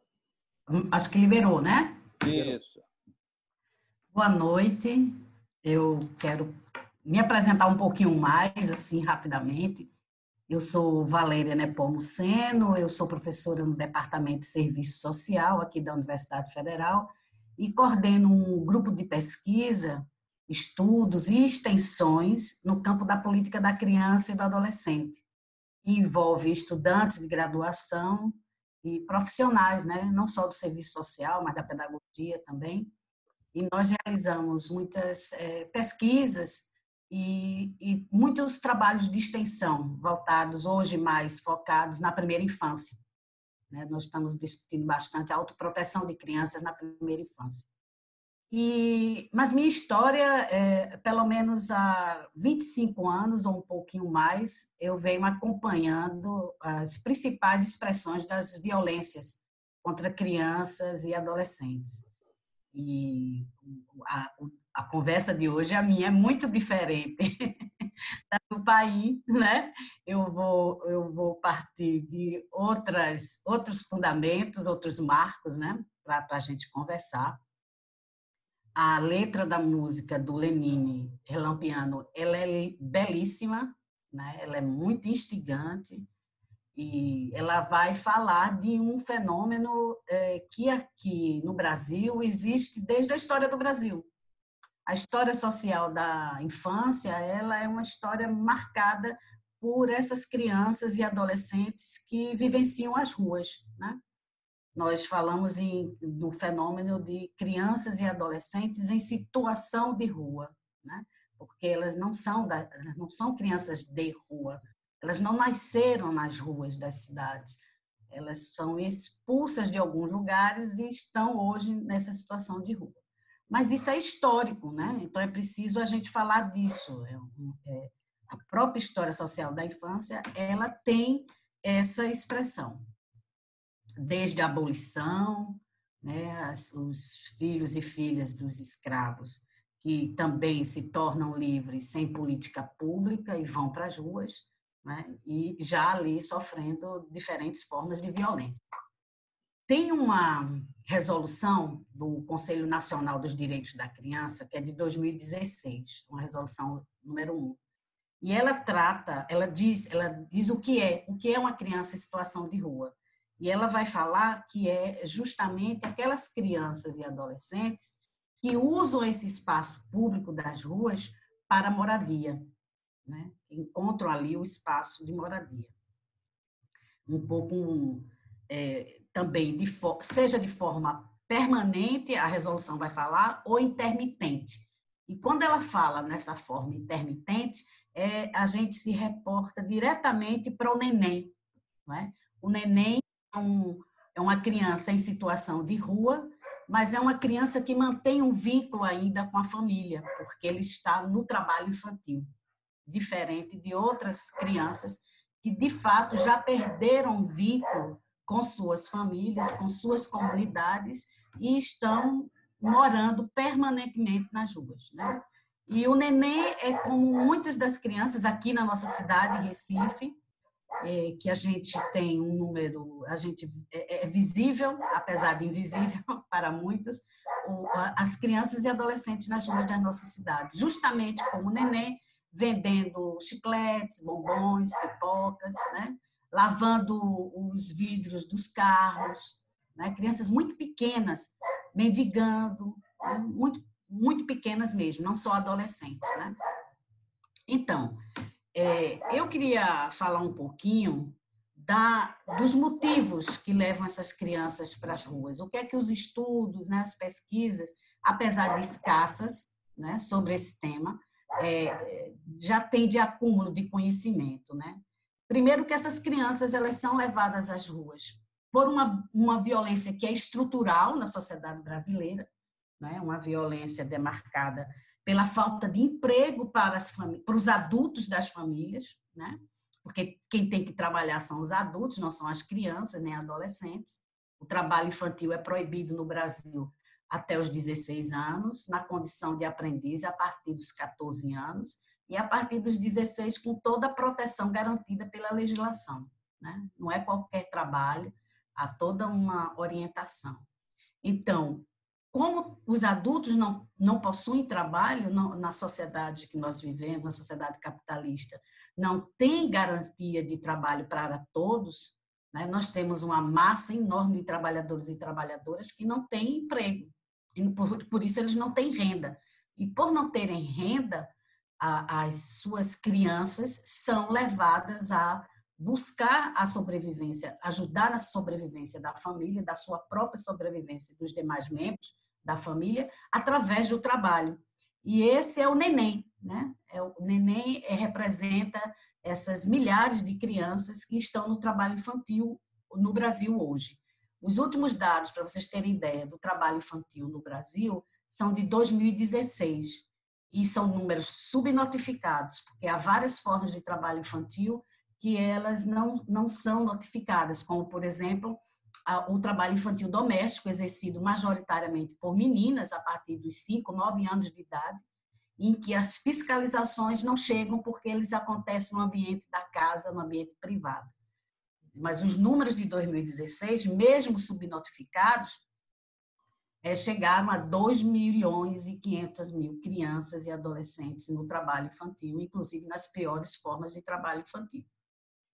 Acho que liberou, né? Isso. Boa noite. Eu quero me apresentar um pouquinho mais, assim, rapidamente. Eu sou Valéria Nepomuceno, eu sou professora no Departamento de Serviço Social aqui da Universidade Federal e coordeno um grupo de pesquisa, estudos e extensões no campo da política da criança e do adolescente. Envolve estudantes de graduação e profissionais, né? Não só do serviço social, mas da pedagogia também. E nós realizamos muitas pesquisas e muitos trabalhos de extensão, voltados hoje mais focados na primeira infância. Né? Nós estamos discutindo bastante a autoproteção de crianças na primeira infância. Mas minha história, pelo menos há 25 anos ou um pouquinho mais, eu venho acompanhando as principais expressões das violências contra crianças e adolescentes. E a conversa de hoje, a minha, é muito diferente do país, né? Eu vou partir de outros fundamentos, outros marcos, né? Para a gente conversar. A letra da música do Lenine, Relampiano, ela é belíssima, né? Ela é muito instigante e ela vai falar de um fenômeno que aqui no Brasil existe desde a história do Brasil. A história social da infância, ela é uma história marcada por essas crianças e adolescentes que vivenciam as ruas, né? Nós falamos no fenômeno de crianças e adolescentes em situação de rua, né? Porque elas não são crianças de rua, elas não nasceram nas ruas das cidades, elas são expulsas de alguns lugares e estão hoje nessa situação de rua. Mas isso é histórico, né? Então é preciso a gente falar disso. A própria história social da infância, ela tem essa expressão. Desde a abolição, né, os filhos e filhas dos escravos, que também se tornam livres sem política pública e vão para as ruas, né, e já ali sofrendo diferentes formas de violência. Tem uma resolução do Conselho Nacional dos Direitos da Criança, que é de 2016, uma resolução número 1. E ela diz o que é uma criança em situação de rua. E ela vai falar que é justamente aquelas crianças e adolescentes que usam esse espaço público das ruas para moradia, né? Encontram ali o espaço de moradia. Um pouco também, seja de forma permanente, a resolução vai falar, ou intermitente. E quando ela fala nessa forma intermitente, a gente se reporta diretamente para o neném, não é? O neném é uma criança em situação de rua, mas é uma criança que mantém um vínculo ainda com a família, porque ele está no trabalho infantil, diferente de outras crianças que, de fato, já perderam o vínculo com suas famílias, com suas comunidades e estão morando permanentemente nas ruas, né? E o neném é como muitas das crianças aqui na nossa cidade, Recife, que a gente tem um número, a gente é visível, apesar de invisível para muitos, as crianças e adolescentes nas ruas da nossa cidade, justamente como o neném, vendendo chicletes, bombons, pipocas, né? Lavando os vidros dos carros, né? Crianças muito pequenas, mendigando, né? Muito pequenas mesmo, não só adolescentes, né? Então, eu queria falar um pouquinho dos motivos que levam essas crianças para as ruas. O que é que os estudos, né, as pesquisas, apesar de escassas, né, sobre esse tema, já tem de acúmulo de conhecimento, né? Primeiro que essas crianças elas são levadas às ruas por uma violência que é estrutural na sociedade brasileira, né? Uma violência demarcada pela falta de emprego para os adultos das famílias, né? Porque quem tem que trabalhar são os adultos, não são as crianças nem adolescentes. O trabalho infantil é proibido no Brasil até os 16 anos, na condição de aprendiz a partir dos 14 anos, e a partir dos 16 com toda a proteção garantida pela legislação, né? Não é qualquer trabalho, há toda uma orientação. Então, como os adultos não possuem trabalho na sociedade que nós vivemos, na sociedade capitalista, não tem garantia de trabalho para todos, né? Nós temos uma massa enorme de trabalhadores e trabalhadoras que não têm emprego, e por isso eles não têm renda. E por não terem renda, as suas crianças são levadas a buscar a sobrevivência, ajudar na sobrevivência da família, da sua própria sobrevivência, dos demais membros da família, através do trabalho. E esse é o neném, né? O neném representa essas milhares de crianças que estão no trabalho infantil no Brasil hoje. Os últimos dados, para vocês terem ideia, do trabalho infantil no Brasil, são de 2016, e são números subnotificados, porque há várias formas de trabalho infantil que elas não são notificadas, como, por exemplo, o trabalho infantil doméstico, exercido majoritariamente por meninas a partir dos 5, 9 anos de idade, em que as fiscalizações não chegam porque eles acontecem no ambiente da casa, no ambiente privado. Mas os números de 2016, mesmo subnotificados, chegaram a 2.500.000 crianças e adolescentes no trabalho infantil, inclusive nas piores formas de trabalho infantil.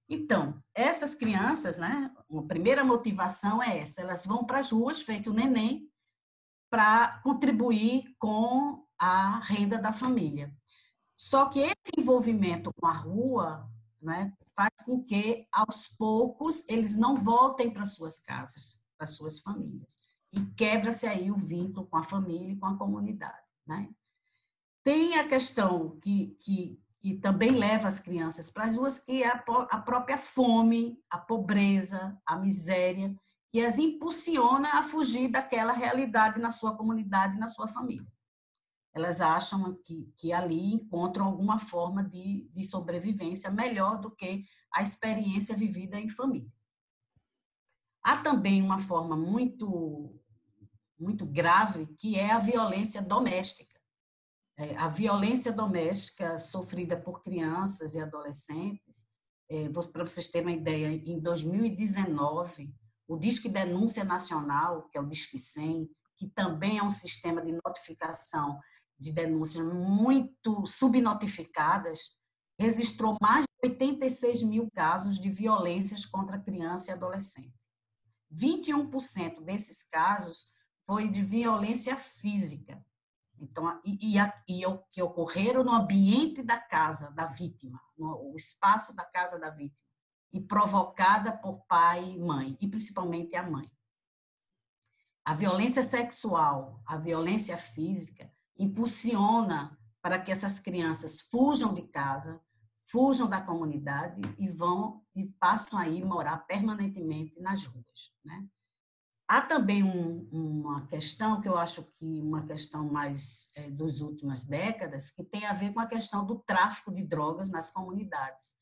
Então, essas crianças, né, a primeira motivação é essa, elas vão para as ruas, feito neném, para contribuir com a renda da família. Só que esse envolvimento com a rua, né, faz com que, aos poucos, eles não voltem para suas casas, para suas famílias. E quebra-se aí o vínculo com a família e com a comunidade, né? Tem a questão que também leva as crianças para as ruas, que é a própria fome, a pobreza, a miséria, que as impulsiona a fugir daquela realidade na sua comunidade e na sua família. Elas acham que ali encontram alguma forma de sobrevivência melhor do que a experiência vivida em família. Há também uma forma muito grave, que é a violência doméstica. A violência doméstica sofrida por crianças e adolescentes, para vocês terem uma ideia, em 2019, o Disque Denúncia Nacional, que é o Disque 100, que também é um sistema de notificação de denúncias muito subnotificadas, registrou mais de 86.000 casos de violências contra criança e adolescente. 21% desses casos foi de violência física. Então, que ocorreram no ambiente da casa da vítima, no espaço da casa da vítima, e provocada por pai e mãe, e principalmente a mãe. A violência sexual, a violência física, impulsiona para que essas crianças fujam de casa, fujam da comunidade e passam a ir morar permanentemente nas ruas, né? Há também uma questão que eu acho que uma questão mais das últimas décadas, que tem a ver com a questão do tráfico de drogas nas comunidades.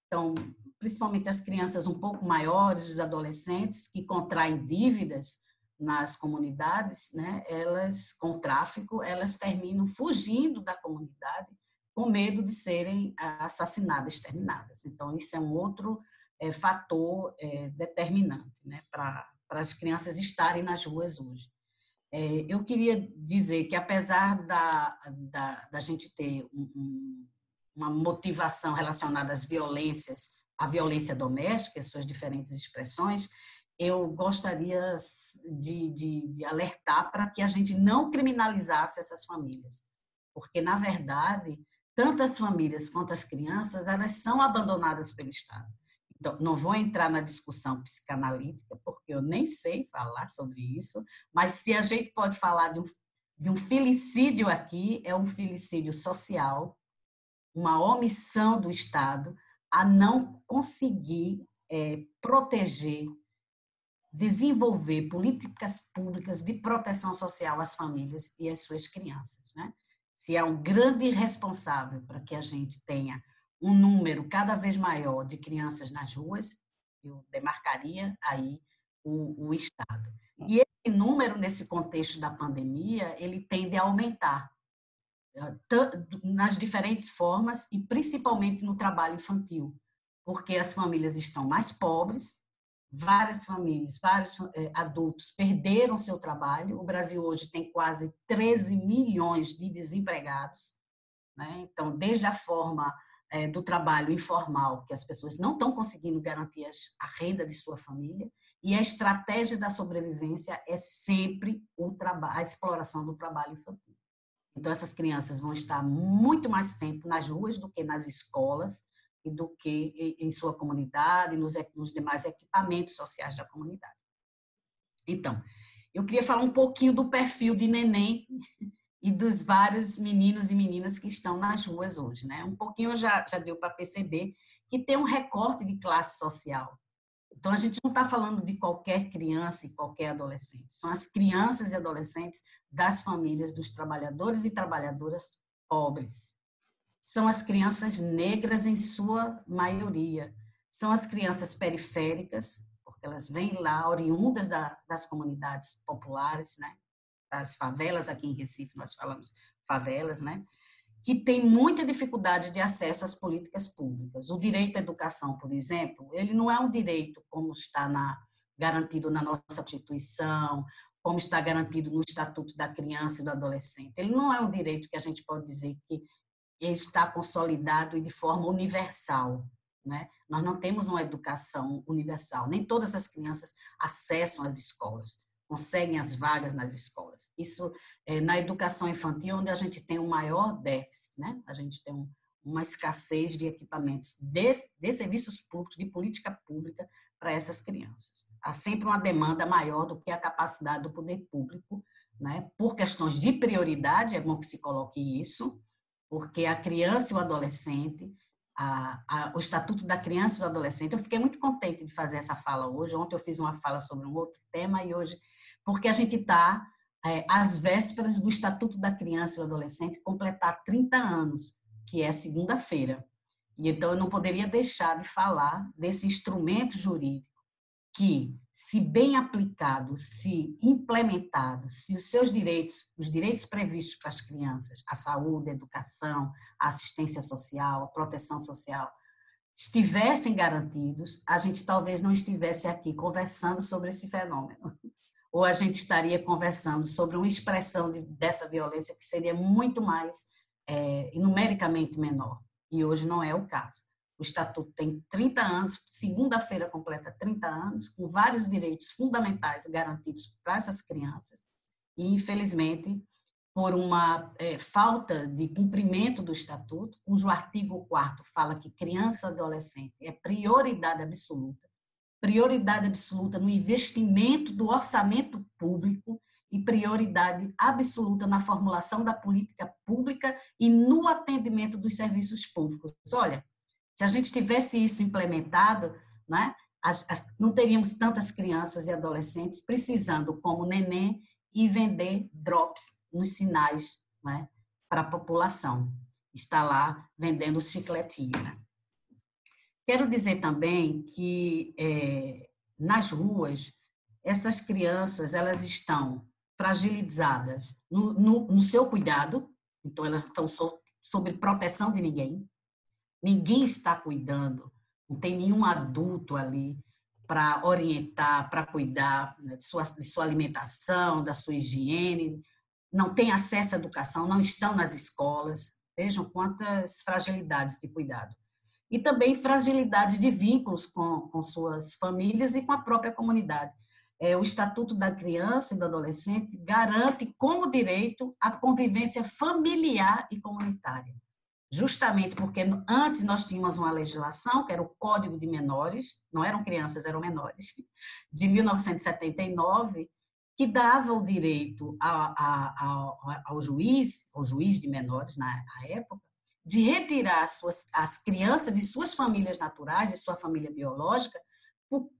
Então, principalmente as crianças um pouco maiores, os adolescentes que contraem dívidas nas comunidades, né, elas, com o tráfico, elas terminam fugindo da comunidade com medo de serem assassinadas, exterminadas. Então, isso é um outro fator determinante, né, para as crianças estarem nas ruas hoje. Eu queria dizer que, apesar da gente ter uma motivação relacionada às violências, à violência doméstica, as suas diferentes expressões, eu gostaria de alertar para que a gente não criminalizasse essas famílias, porque, na verdade, tanto as famílias quanto as crianças, elas são abandonadas pelo Estado. Então, não vou entrar na discussão psicanalítica, porque eu nem sei falar sobre isso, mas se a gente pode falar de um filicídio aqui, é um filicídio social, uma omissão do Estado a não conseguir proteger desenvolver políticas públicas de proteção social às famílias e às suas crianças, né? Se é um grande responsável para que a gente tenha um número cada vez maior de crianças nas ruas, eu demarcaria aí o Estado. E esse número, nesse contexto da pandemia, ele tende a aumentar nas diferentes formas e principalmente no trabalho infantil, porque as famílias estão mais pobres, várias famílias, vários adultos perderam seu trabalho. O Brasil hoje tem quase 13 milhões de desempregados, né? Então, desde a forma do trabalho informal, que as pessoas não estão conseguindo garantir a renda de sua família, e a estratégia da sobrevivência é sempre a exploração do trabalho infantil. Então, essas crianças vão estar muito mais tempo nas ruas do que nas escolas e do que em sua comunidade, nos demais equipamentos sociais da comunidade. Então, eu queria falar um pouquinho do perfil de neném e dos vários meninos e meninas que estão nas ruas hoje, né? Um pouquinho já deu para perceber que tem um recorte de classe social. Então, a gente não está falando de qualquer criança e qualquer adolescente. São as crianças e adolescentes das famílias dos trabalhadores e trabalhadoras pobres. São as crianças negras em sua maioria. São as crianças periféricas, porque elas vêm lá oriundas das comunidades populares, né? Das favelas, aqui em Recife nós falamos favelas, né? Que tem muita dificuldade de acesso às políticas públicas. O direito à educação, por exemplo, ele não é um direito como está garantido na nossa Constituição, como está garantido no Estatuto da Criança e do Adolescente. Ele não é um direito que a gente pode dizer que está consolidado e de forma universal, né? Nós não temos uma educação universal. Nem todas as crianças acessam as escolas, conseguem as vagas nas escolas. Isso é na educação infantil, onde a gente tem um maior déficit, né? A gente tem uma escassez de equipamentos, de serviços públicos, de política pública para essas crianças. Há sempre uma demanda maior do que a capacidade do poder público, né? Por questões de prioridade, é bom que se coloque isso, porque a criança e o adolescente, o Estatuto da Criança e do Adolescente, eu fiquei muito contente de fazer essa fala hoje. Ontem eu fiz uma fala sobre um outro tema e hoje, porque a gente está às vésperas do Estatuto da Criança e do Adolescente completar 30 anos, que é segunda-feira. E então eu não poderia deixar de falar desse instrumento jurídico que, se bem aplicado, se implementado, se os seus direitos, os direitos previstos para as crianças, a saúde, a educação, a assistência social, a proteção social, estivessem garantidos, a gente talvez não estivesse aqui conversando sobre esse fenômeno. Ou a gente estaria conversando sobre uma expressão dessa violência que seria muito mais, numericamente menor. E hoje não é o caso. O Estatuto tem 30 anos, segunda-feira completa 30 anos, com vários direitos fundamentais garantidos para essas crianças. E, infelizmente, por uma falta de cumprimento do Estatuto, cujo artigo 4º fala que criança e adolescente é prioridade absoluta no investimento do orçamento público e prioridade absoluta na formulação da política pública e no atendimento dos serviços públicos. Olha, se a gente tivesse isso implementado, né, não teríamos tantas crianças e adolescentes precisando, como neném, ir vender drops nos sinais, né, para a população. Está lá vendendo chicletinho. Né? Quero dizer também que nas ruas, essas crianças elas estão fragilizadas no seu cuidado, então elas estão sob proteção de ninguém. Ninguém está cuidando, não tem nenhum adulto ali para orientar, para cuidar de sua alimentação, da sua higiene, não tem acesso à educação, não estão nas escolas. Vejam quantas fragilidades de cuidado. E também fragilidade de vínculos com suas famílias e com a própria comunidade. O Estatuto da Criança e do Adolescente garante como direito a convivência familiar e comunitária. Justamente porque antes nós tínhamos uma legislação, que era o Código de Menores, não eram crianças, eram menores, de 1979, que dava o direito ao juiz de menores, na época, de retirar as crianças de suas famílias naturais, de sua família biológica,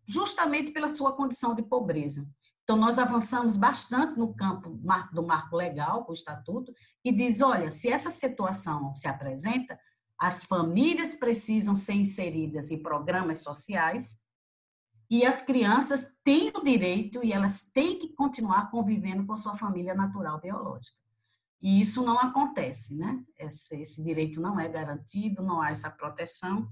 justamente pela sua condição de pobreza. Então, nós avançamos bastante no campo do marco legal, com o Estatuto, que diz, olha, se essa situação se apresenta, as famílias precisam ser inseridas em programas sociais e as crianças têm o direito e elas têm que continuar convivendo com sua família natural biológica. E isso não acontece, né? Esse direito não é garantido, não há essa proteção.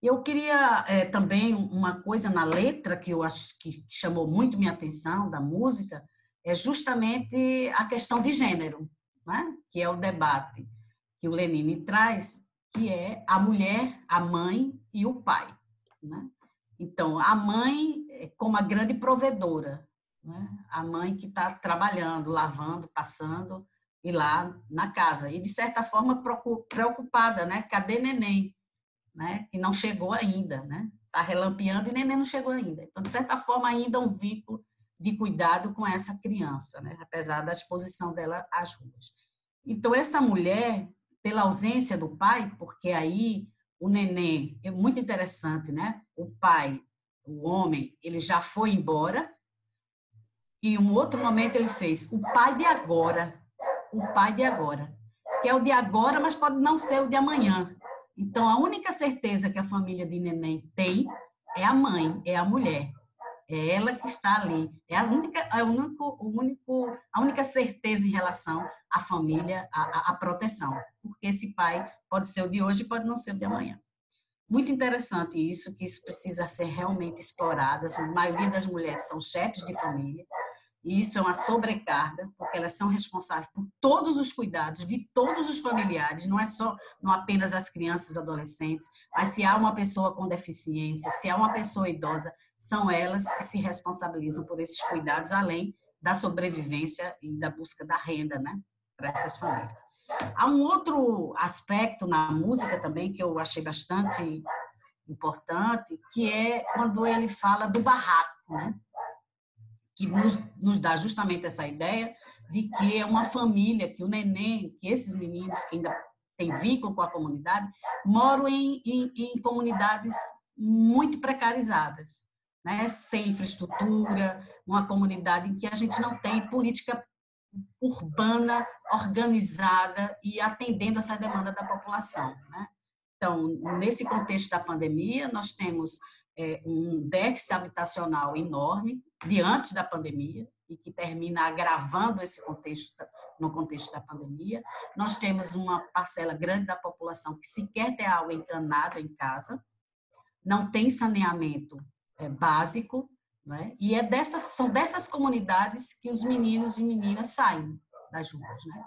Eu queria também uma coisa na letra que eu acho que chamou muito minha atenção, da música, é justamente a questão de gênero, né? Que é o debate que o Lenine traz, que é a mulher, a mãe e o pai, né? Então, a mãe como a grande provedora, né? A mãe que está trabalhando, lavando, passando, e lá na casa. E, de certa forma, preocupada, né? Cadê neném? Né? Que não chegou ainda, né? Está relampeando e neném não chegou ainda. Então, de certa forma, ainda um vínculo de cuidado com essa criança, né? Apesar da exposição dela às ruas. Então, essa mulher, pela ausência do pai, porque aí o neném, é muito interessante, né? O pai, o homem, ele já foi embora e em um outro momento ele fez o pai de agora, que é o de agora, mas pode não ser o de amanhã. Então, a única certeza que a família de neném tem é a mãe, é a mulher. É ela que está ali. É a única certeza em relação à família, à proteção. Porque esse pai pode ser o de hoje e pode não ser o de amanhã. Muito interessante isso, que isso precisa ser realmente explorado. A maioria das mulheres são chefes de família, e isso é uma sobrecarga, porque elas são responsáveis por todos os cuidados de todos os familiares, não apenas as crianças e adolescentes, mas se há uma pessoa com deficiência, se há uma pessoa idosa, são elas que se responsabilizam por esses cuidados, além da sobrevivência e da busca da renda, né, para essas famílias. Há um outro aspecto na música também que eu achei bastante importante, que é quando ele fala do barraco, né? Que nos dá justamente essa ideia de que é uma família, que o neném, que esses meninos que ainda têm vínculo com a comunidade, moram em comunidades muito precarizadas, né? Sem infraestrutura, uma comunidade em que a gente não tem política urbana organizada e atendendo essa demanda da população, né? Então, nesse contexto da pandemia, nós temos um déficit habitacional enorme, de antes da pandemia, e que termina agravando esse contexto, no contexto da pandemia. Nós temos uma parcela grande da população que sequer tem água encanada em casa, não tem saneamento básico, né? E são dessas comunidades que os meninos e meninas saem das ruas, né?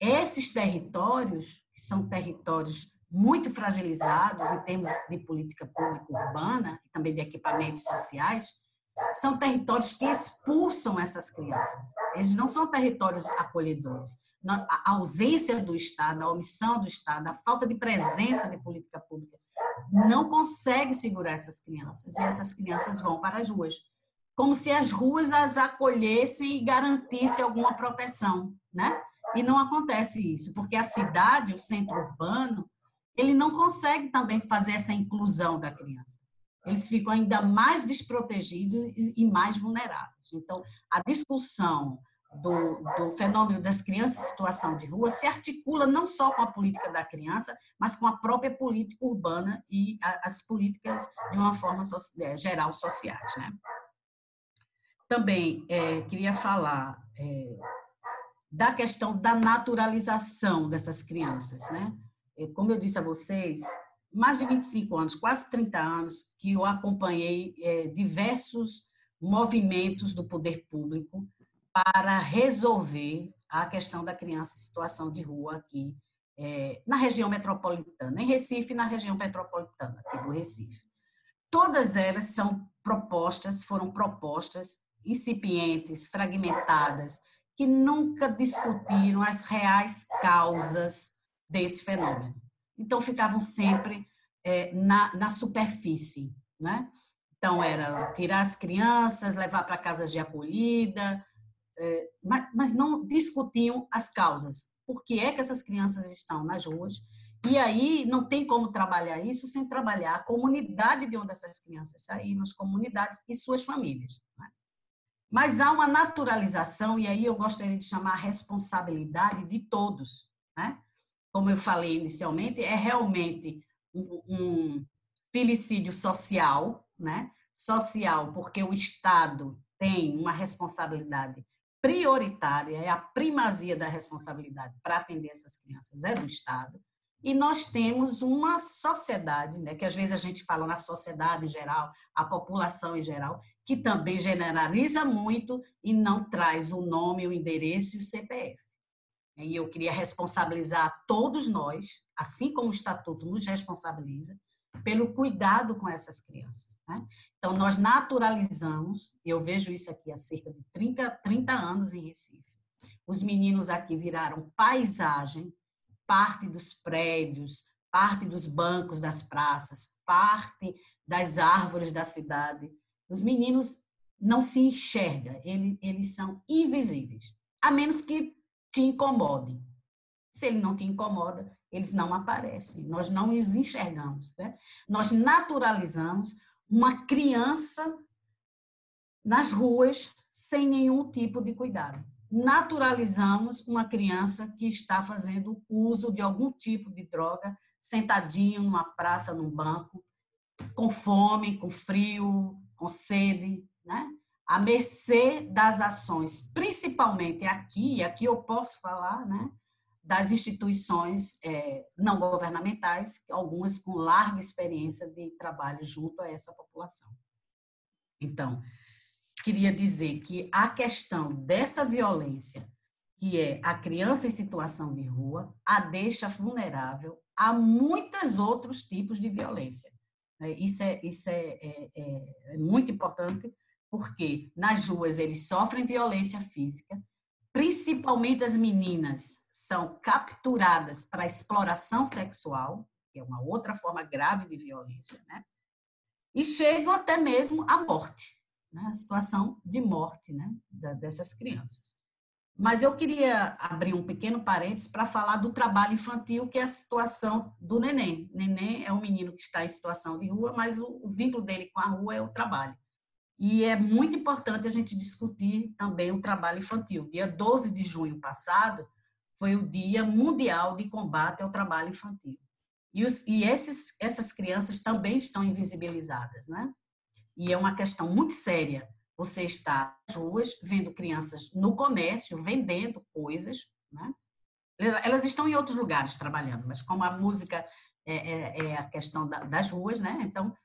Esses territórios, que são territórios muito fragilizados em termos de política pública urbana e também de equipamentos sociais, são territórios que expulsam essas crianças. Eles não são territórios acolhedores. A ausência do Estado, a omissão do Estado, a falta de presença de política pública não consegue segurar essas crianças, e essas crianças vão para as ruas, como se as ruas as acolhessem e garantissem alguma proteção, né? E não acontece isso, porque a cidade, o centro urbano, ele não consegue também fazer essa inclusão da criança. Eles ficam ainda mais desprotegidos e mais vulneráveis. Então, a discussão do fenômeno das crianças em situação de rua se articula não só com a política da criança, mas com a própria política urbana e as políticas, de uma forma geral, sociais, né? Também queria falar da questão da naturalização dessas crianças, né? Como eu disse a vocês, mais de 25 anos, quase 30 anos, que eu acompanhei diversos movimentos do poder público para resolver a questão da criança em situação de rua aqui na região metropolitana, em Recife, na região metropolitana aqui do Recife. Todas elas foram propostas incipientes, fragmentadas, que nunca discutiram as reais causas desse fenômeno. Então, ficavam sempre na superfície, né? Então, era tirar as crianças, levar para casas de acolhida, mas não discutiam as causas. Por que é que essas crianças estão nas ruas E aí não tem como trabalhar isso sem trabalhar a comunidade de onde essas crianças saíram, as comunidades e suas famílias. Né? Mas há uma naturalização, e aí eu gostaria de chamar a responsabilidade de todos. Né? Como eu falei inicialmente, é realmente um filicídio social, né? Social, porque o Estado tem uma responsabilidade prioritária, é a primazia da responsabilidade para atender essas crianças, é do Estado. E nós temos uma sociedade, né, que às vezes a gente fala na sociedade em geral, a população em geral, que também generaliza muito e não traz o nome, o endereço e o CPF. E eu queria responsabilizar todos nós, assim como o Estatuto nos responsabiliza, pelo cuidado com essas crianças. Né? Então, nós naturalizamos, eu vejo isso aqui há cerca de 30 anos em Recife, os meninos aqui viraram paisagem, parte dos prédios, parte dos bancos das praças, parte das árvores da cidade. Os meninos não se enxergam, eles são invisíveis, a menos que te incomodem. Se ele não te incomoda, eles não aparecem, nós não os enxergamos. Né? Nós naturalizamos uma criança nas ruas sem nenhum tipo de cuidado. Naturalizamos uma criança que está fazendo uso de algum tipo de droga, sentadinho numa praça, num banco, com fome, com frio, com sede, né? À mercê das ações, principalmente aqui eu posso falar, né? Das instituições não governamentais, algumas com larga experiência de trabalho junto a essa população. Então, queria dizer que a questão dessa violência, que é a criança em situação de rua, a deixa vulnerável a muitos outros tipos de violência. Isso é muito importante, porque nas ruas eles sofrem violência física, principalmente as meninas são capturadas para exploração sexual, que é uma outra forma grave de violência, né? E chegam até mesmo à morte, né? A situação de morte, né? Dessas crianças. Mas eu queria abrir um pequeno parênteses para falar do trabalho infantil, que é a situação do neném. Neném é um menino que está em situação de rua, mas o vínculo dele com a rua é o trabalho. E é muito importante a gente discutir também o trabalho infantil. Dia 12 de junho passado foi o Dia Mundial de Combate ao Trabalho Infantil. E essas crianças também estão invisibilizadas, né? E é uma questão muito séria. Você está nas ruas vendo crianças no comércio, vendendo coisas, né? Elas estão em outros lugares trabalhando, mas como a música é a questão das ruas, né? Então,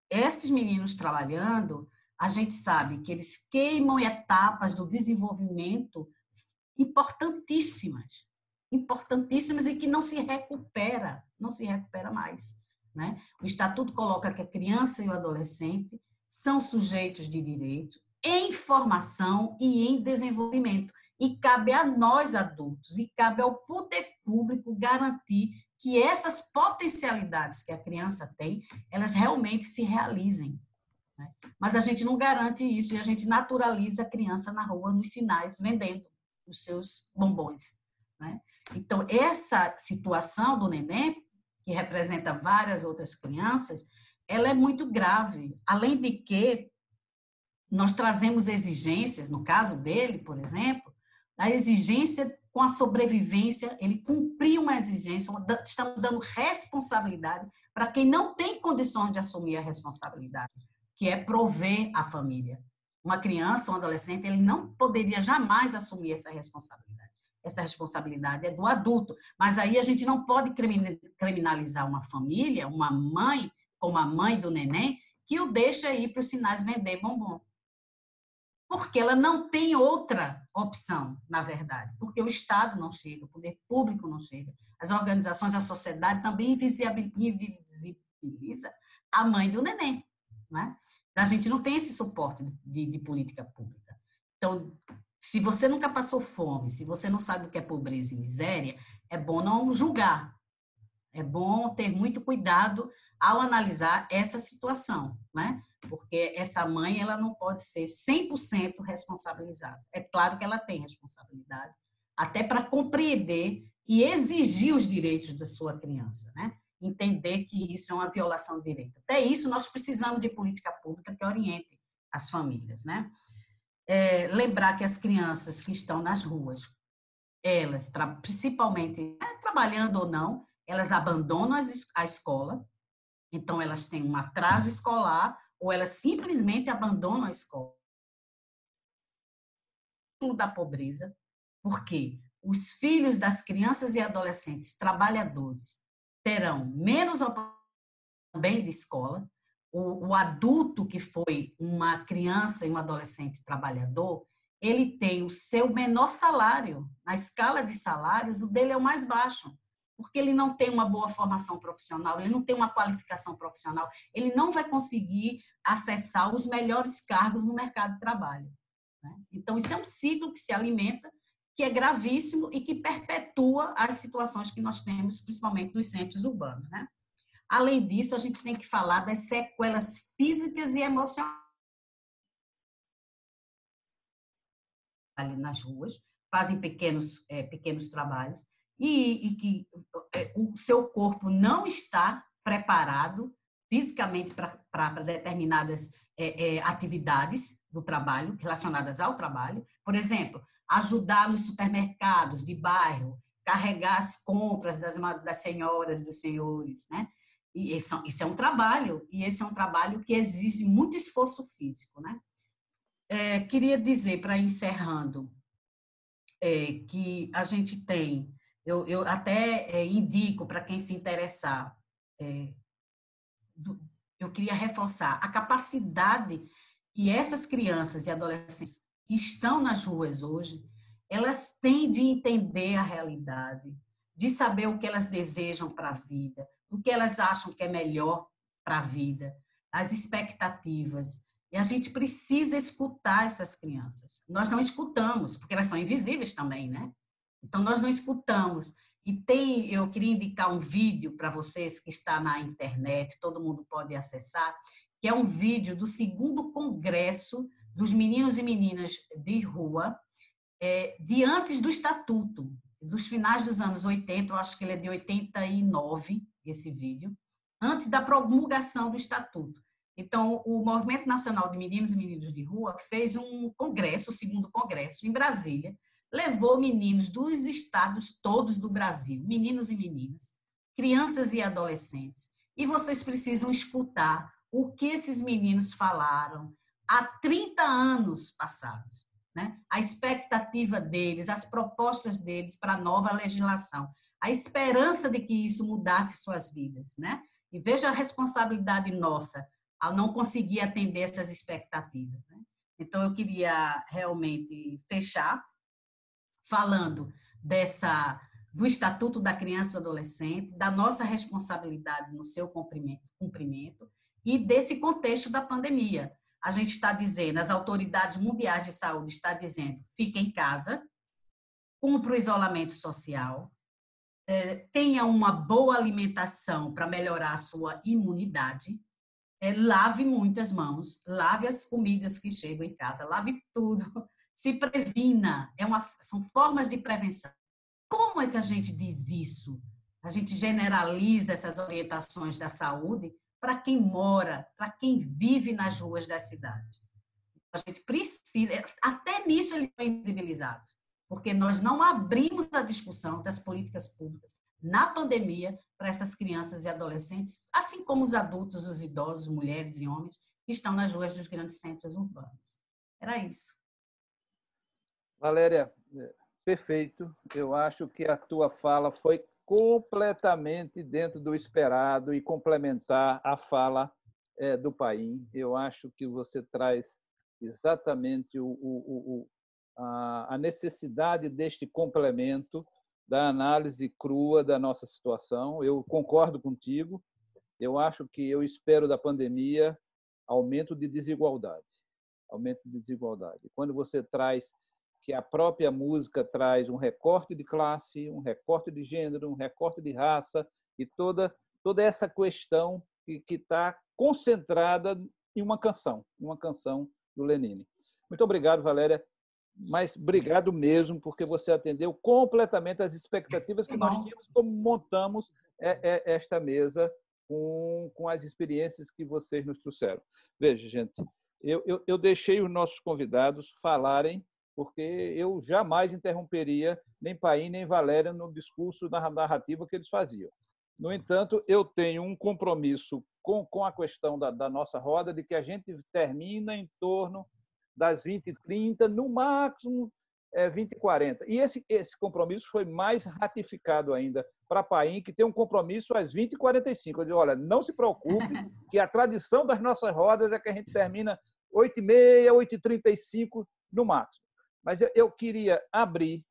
esses meninos trabalhando, a gente sabe que eles queimam etapas do desenvolvimento importantíssimas e que não se recupera mais. Né? O Estatuto coloca que a criança e o adolescente são sujeitos de direito em formação e em desenvolvimento. E cabe a nós, adultos, e cabe ao poder público garantir que essas potencialidades que a criança tem, elas realmente se realizem. Né? Mas a gente não garante isso e a gente naturaliza a criança na rua, nos sinais, vendendo os seus bombons. Né? Então, essa situação do neném, que representa várias outras crianças, ela é muito grave. Além de que nós trazemos exigências, no caso dele, por exemplo, a exigência com a sobrevivência, ele cumpriu uma exigência, estamos dando responsabilidade para quem não tem condições de assumir a responsabilidade, que é prover a família. Uma criança, um adolescente, ele não poderia jamais assumir essa responsabilidade. Essa responsabilidade é do adulto. Mas aí a gente não pode criminalizar uma família, uma mãe, como a mãe do neném, que o deixa ir para os sinais vender bombom. Porque ela não tem outra opção, na verdade. Porque o Estado não chega, o poder público não chega. As organizações, a sociedade também invisibiliza a mãe do neném. Né? A gente não tem esse suporte de política pública. Então, se você nunca passou fome, se você não sabe o que é pobreza e miséria, é bom não julgar. É bom ter muito cuidado ao analisar essa situação, né? Porque essa mãe, ela não pode ser 100% responsabilizada. É claro que ela tem responsabilidade, até para compreender e exigir os direitos da sua criança, né? Entender que isso é uma violação de direito. Até isso, nós precisamos de política pública que oriente as famílias, né? Lembrar que as crianças que estão nas ruas, elas, principalmente trabalhando ou não, elas abandonam a escola, então elas têm um atraso escolar, ou elas simplesmente abandonam a escola. Da pobreza, porque os filhos das crianças e adolescentes trabalhadores terão menos oportunidade também de escola. O adulto que foi uma criança e um adolescente trabalhador, ele tem o seu menor salário. Na escala de salários, o dele é o mais baixo, porque ele não tem uma boa formação profissional, ele não tem uma qualificação profissional, ele não vai conseguir acessar os melhores cargos no mercado de trabalho. Então, isso é um ciclo que se alimenta, que é gravíssimo e que perpetua as situações que nós temos, principalmente nos centros urbanos, né? Além disso, a gente tem que falar das sequelas físicas e emocionais nas ruas, fazem pequenos trabalhos e que o seu corpo não está preparado fisicamente para determinadas atividades do trabalho, relacionadas ao trabalho. Por exemplo, ajudar nos supermercados de bairro, carregar as compras das senhoras, dos senhores, né? E isso é um trabalho, e esse é um trabalho que exige muito esforço físico, né? Queria dizer, para encerrando, que a gente tem, eu até indico para quem se interessar, eu queria reforçar a capacidade que essas crianças e adolescentes que estão nas ruas hoje, elas têm de entender a realidade, de saber o que elas desejam para a vida, o que elas acham que é melhor para a vida, as expectativas. E a gente precisa escutar essas crianças. Nós não escutamos, porque elas são invisíveis também, né? Então, nós não escutamos. E eu queria indicar um vídeo para vocês que está na internet, todo mundo pode acessar, que é um vídeo do 2º Congresso dos Meninos e Meninas de Rua, de antes do Estatuto, dos finais dos anos 80, eu acho que ele é de 89, esse vídeo, antes da promulgação do Estatuto. Então, o Movimento Nacional de Meninos e Meninas de Rua fez um congresso, o 2º Congresso, em Brasília, levou meninos dos estados todos do Brasil, meninos e meninas, crianças e adolescentes, e vocês precisam escutar o que esses meninos falaram há 30 anos passados, né? A expectativa deles, as propostas deles para a nova legislação, a esperança de que isso mudasse suas vidas, né? E veja a responsabilidade nossa ao não conseguir atender essas expectativas, né? Então, eu queria realmente fechar falando do Estatuto da Criança e do Adolescente, da nossa responsabilidade no seu cumprimento e desse contexto da pandemia. A gente está dizendo, as autoridades mundiais de saúde estão dizendo, fique em casa, cumpra o isolamento social, tenha uma boa alimentação para melhorar a sua imunidade, lave muitas mãos, lave as comidas que chegam em casa, lave tudo, se previna, são formas de prevenção. Como é que a gente diz isso? A gente generaliza essas orientações da saúde para quem mora, para quem vive nas ruas da cidade. A gente precisa, até nisso eles são invisibilizados, porque nós não abrimos a discussão das políticas públicas na pandemia para essas crianças e adolescentes, assim como os adultos, os idosos, mulheres e homens que estão nas ruas dos grandes centros urbanos. Era isso. Valéria, perfeito. Eu acho que a tua fala foi completamente dentro do esperado e complementar a fala do Paim. Eu acho que você traz exatamente a necessidade deste complemento da análise crua da nossa situação. Eu concordo contigo. Eu acho que eu espero da pandemia aumento de desigualdade. Aumento de desigualdade. Quando você traz que a própria música traz um recorte de classe, um recorte de gênero, um recorte de raça e toda essa questão que está concentrada em uma canção do Lenine. Muito obrigado, Valéria. mas obrigado mesmo, porque você atendeu completamente as expectativas que nós tínhamos, como montamos esta mesa com as experiências que vocês nos trouxeram. Veja, gente, eu deixei os nossos convidados falarem, porque eu jamais interromperia nem Paim nem Valéria no discurso, na narrativa que eles faziam. No entanto, eu tenho um compromisso com a questão da nossa roda, de que a gente termina em torno das 20h30, no máximo 20h40. E esse compromisso foi mais ratificado ainda para Paim, que tem um compromisso às 20h45. Eu digo, olha, não se preocupe, que a tradição das nossas rodas é que a gente termina 8h30, 8h35 no máximo. Mas eu queria abrir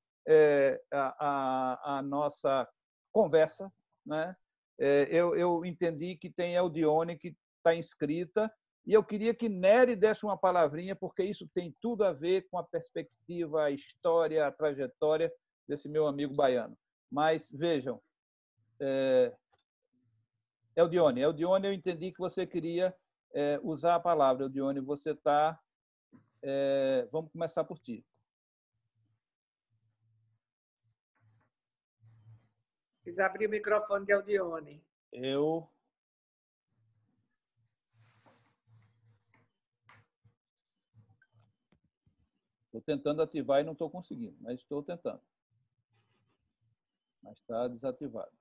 a nossa conversa, né? Eu entendi que tem Eldione que está inscrita, e eu queria que Nery desse uma palavrinha, porque isso tem tudo a ver com a perspectiva, a história, a trajetória desse meu amigo baiano. Mas, vejam, Eldione, eu entendi que você queria usar a palavra. Eldione, você está... vamos começar por ti. Quis abrir o microfone de Eldione. Estou tentando ativar e não estou conseguindo, mas estou tentando. Mas está desativado.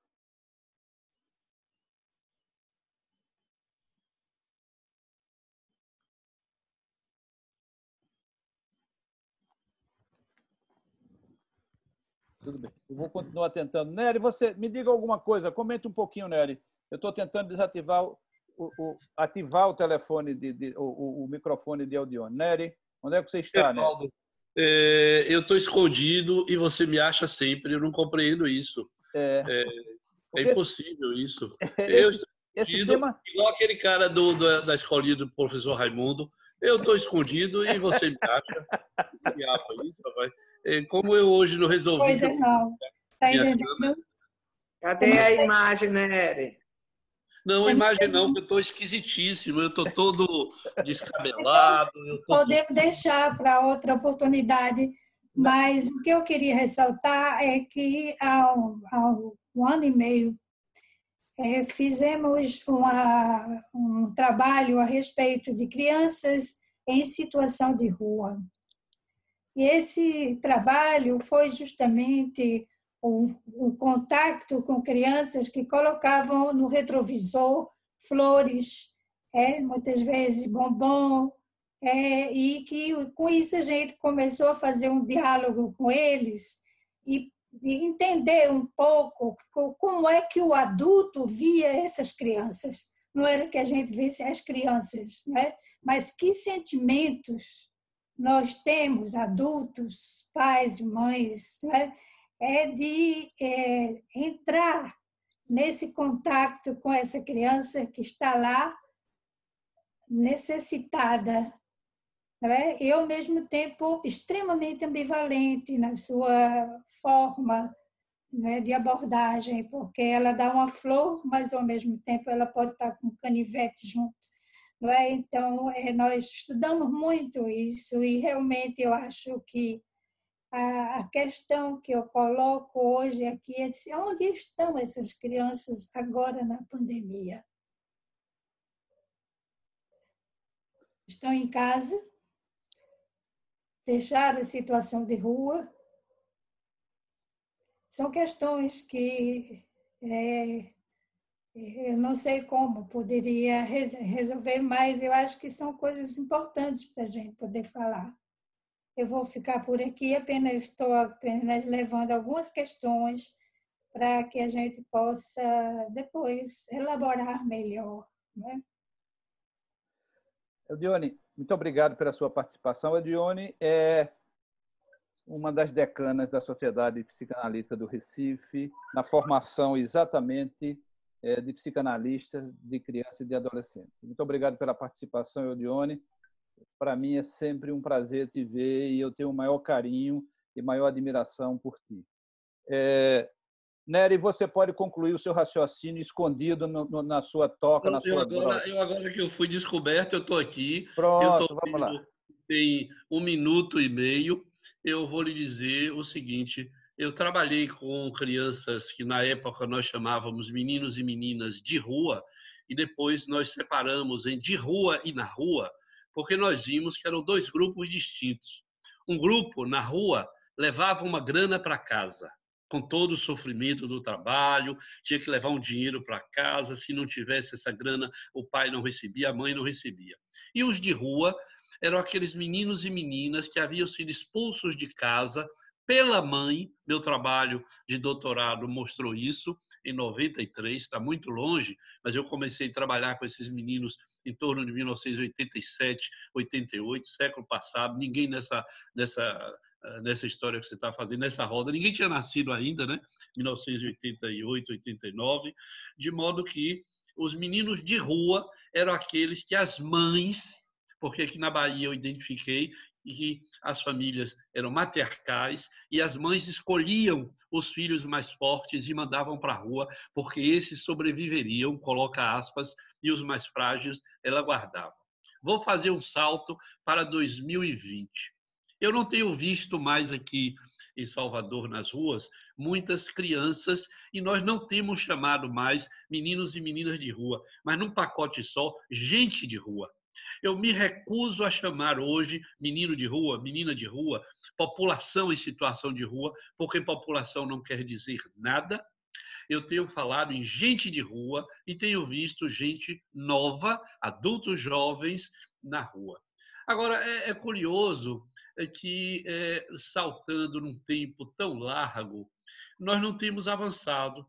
Tudo bem. Eu vou continuar tentando. Nery, você me diga alguma coisa. Comente um pouquinho, Nery. Eu estou tentando desativar, ativar o telefone, o microfone de Eldione. Nery, onde é que você está, Nery? Eu estou escondido e você me acha sempre. Eu não compreendo isso. É impossível isso. Eu estou escondido, tema... igual aquele cara da escolinha do professor Raimundo. Eu estou escondido e você me acha. Que diabo é isso, rapaz? Como eu hoje não resolvi... Pois é, não. Está entendendo? Cadê a imagem, Nery? Não, imagem não, porque eu estou esquisitíssimo. Eu estou todo descabelado. Podemos deixar para outra oportunidade, mas o que eu queria ressaltar é que há um ano e meio fizemos um trabalho a respeito de crianças em situação de rua. E esse trabalho foi justamente o contato com crianças que colocavam no retrovisor flores, muitas vezes bombom, e que com isso a gente começou a fazer um diálogo com eles e entender um pouco como é que o adulto via essas crianças. Não era que a gente visse as crianças, né? Mas que sentimentos nós temos, adultos, pais e mães, né? De entrar nesse contato com essa criança que está lá necessitada, né? E, ao mesmo tempo, extremamente ambivalente na sua forma, né, de abordagem, porque ela dá uma flor, mas, ao mesmo tempo, ela pode estar com um canivete junto. Não é? Então, nós estudamos muito isso e, realmente, eu acho que a questão que eu coloco hoje aqui é de onde estão essas crianças agora na pandemia? Estão em casa? Deixaram a situação de rua? São questões que eu não sei como poderia resolver, mas eu acho que são coisas importantes para a gente poder falar. Eu vou ficar por aqui, estou apenas levando algumas questões para que a gente possa depois elaborar melhor, né? Eldione, muito obrigado pela sua participação. Eldione é uma das decanas da Sociedade Psicanalítica do Recife, na formação exatamente de psicanalistas de crianças e de adolescentes. Muito obrigado pela participação, Eldione. Para mim é sempre um prazer te ver e eu tenho o maior carinho e maior admiração por ti. Nery, você pode concluir o seu raciocínio escondido na sua toca, na sua... Agora que eu fui descoberto, eu estou aqui. Pronto, vamos lá. Tem 1 minuto e meio eu vou lhe dizer o seguinte: eu trabalhei com crianças que na época nós chamávamos meninos e meninas de rua, e depois nós separamos em de rua e na rua, porque nós vimos que eram dois grupos distintos. Um grupo na rua levava uma grana para casa, com todo o sofrimento do trabalho, tinha que levar um dinheiro para casa, se não tivesse essa grana, o pai não recebia, a mãe não recebia. E os de rua eram aqueles meninos e meninas que haviam sido expulsos de casa pela mãe. Meu trabalho de doutorado mostrou isso em 93, está muito longe, mas eu comecei a trabalhar com esses meninos em torno de 1987, 88, século passado. Ninguém nessa história que você está fazendo, nessa roda, ninguém tinha nascido ainda, né? 1988, 89, de modo que os meninos de rua eram aqueles que as mães, porque aqui na Bahia eu identifiquei que as famílias eram matriarcais e as mães escolhiam os filhos mais fortes e mandavam para a rua, porque esses sobreviveriam, coloca aspas, e os mais frágeis ela guardava. Vou fazer um salto para 2020. Eu não tenho visto mais aqui em Salvador, nas ruas, muitas crianças, e nós não temos chamado mais meninos e meninas de rua, mas num pacote só, gente de rua. Eu me recuso a chamar hoje menino de rua, menina de rua, população em situação de rua, porque população não quer dizer nada. Eu tenho falado em gente de rua e tenho visto gente nova, adultos jovens, na rua. Agora, é curioso que, saltando num tempo tão largo, nós não temos avançado.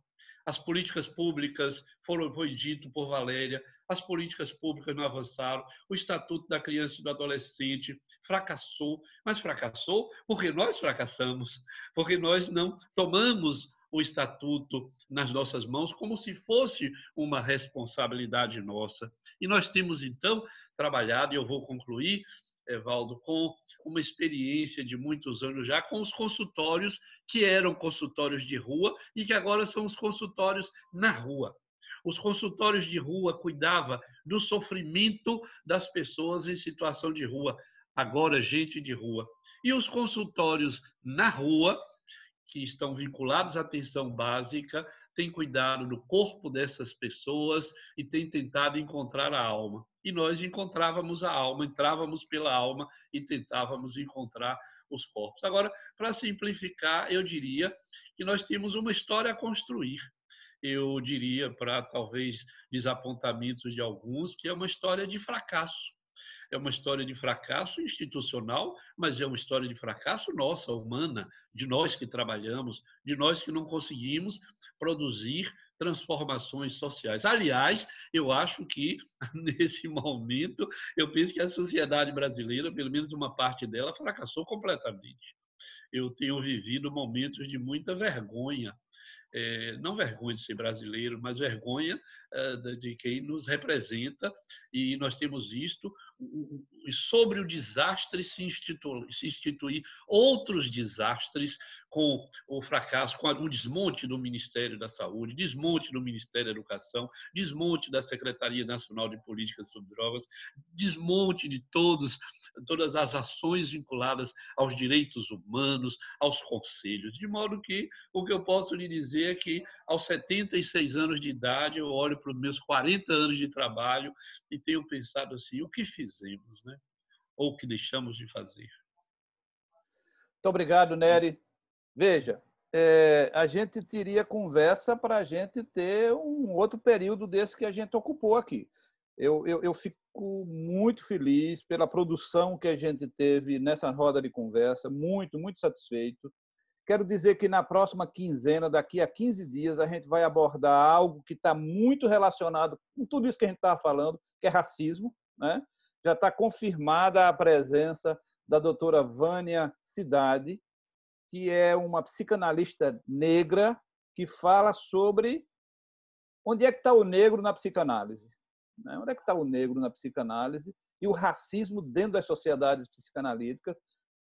As políticas públicas, foi dito por Valéria, as políticas públicas não avançaram, o Estatuto da Criança e do Adolescente fracassou, mas fracassou porque nós fracassamos, porque nós não tomamos o Estatuto nas nossas mãos como se fosse uma responsabilidade nossa. E nós temos, então, trabalhado, e eu vou concluir, Evaldo, com uma experiência de muitos anos já, com os consultórios que eram consultórios de rua e que agora são os consultórios na rua. Os consultórios de rua cuidavam do sofrimento das pessoas em situação de rua, agora gente de rua. E os consultórios na rua, que estão vinculados à atenção básica, têm cuidado do corpo dessas pessoas e têm tentado encontrar a alma. E nós encontrávamos a alma, entrávamos pela alma e tentávamos encontrar os corpos. Agora, para simplificar, eu diria que nós temos uma história a construir. Eu diria, para talvez desapontamentos de alguns, que é uma história de fracasso. É uma história de fracasso institucional, mas é uma história de fracasso nossa, humana, de nós que trabalhamos, de nós que não conseguimos produzir transformações sociais. Aliás, eu acho que, nesse momento, eu penso que a sociedade brasileira, pelo menos uma parte dela, fracassou completamente. Eu tenho vivido momentos de muita vergonha. Não vergonha de ser brasileiro, mas vergonha de quem nos representa, e nós temos visto sobre o desastre se instituir outros desastres com o fracasso, com o desmonte do Ministério da Saúde, desmonte do Ministério da Educação, desmonte da Secretaria Nacional de Políticas sobre Drogas, desmonte de todas as ações vinculadas aos direitos humanos, aos conselhos. De modo que o que eu posso lhe dizer é que, aos 76 anos de idade, eu olho para os meus 40 anos de trabalho e tenho pensado assim, o que fizemos, né? Ou o que deixamos de fazer. Muito obrigado, Nery. Veja, a gente teria conversa para a gente ter um outro período desse que a gente ocupou aqui. Eu fico muito feliz pela produção que a gente teve nessa roda de conversa, muito, muito satisfeito. Quero dizer que na próxima quinzena, daqui a 15 dias, a gente vai abordar algo que está muito relacionado com tudo isso que a gente estava falando, que é racismo, né? Já está confirmada a presença da doutora Vânia Cidade, que é uma psicanalista negra que fala sobre onde é que está o negro na psicanálise. Onde é que está o negro na psicanálise e o racismo dentro das sociedades psicanalíticas.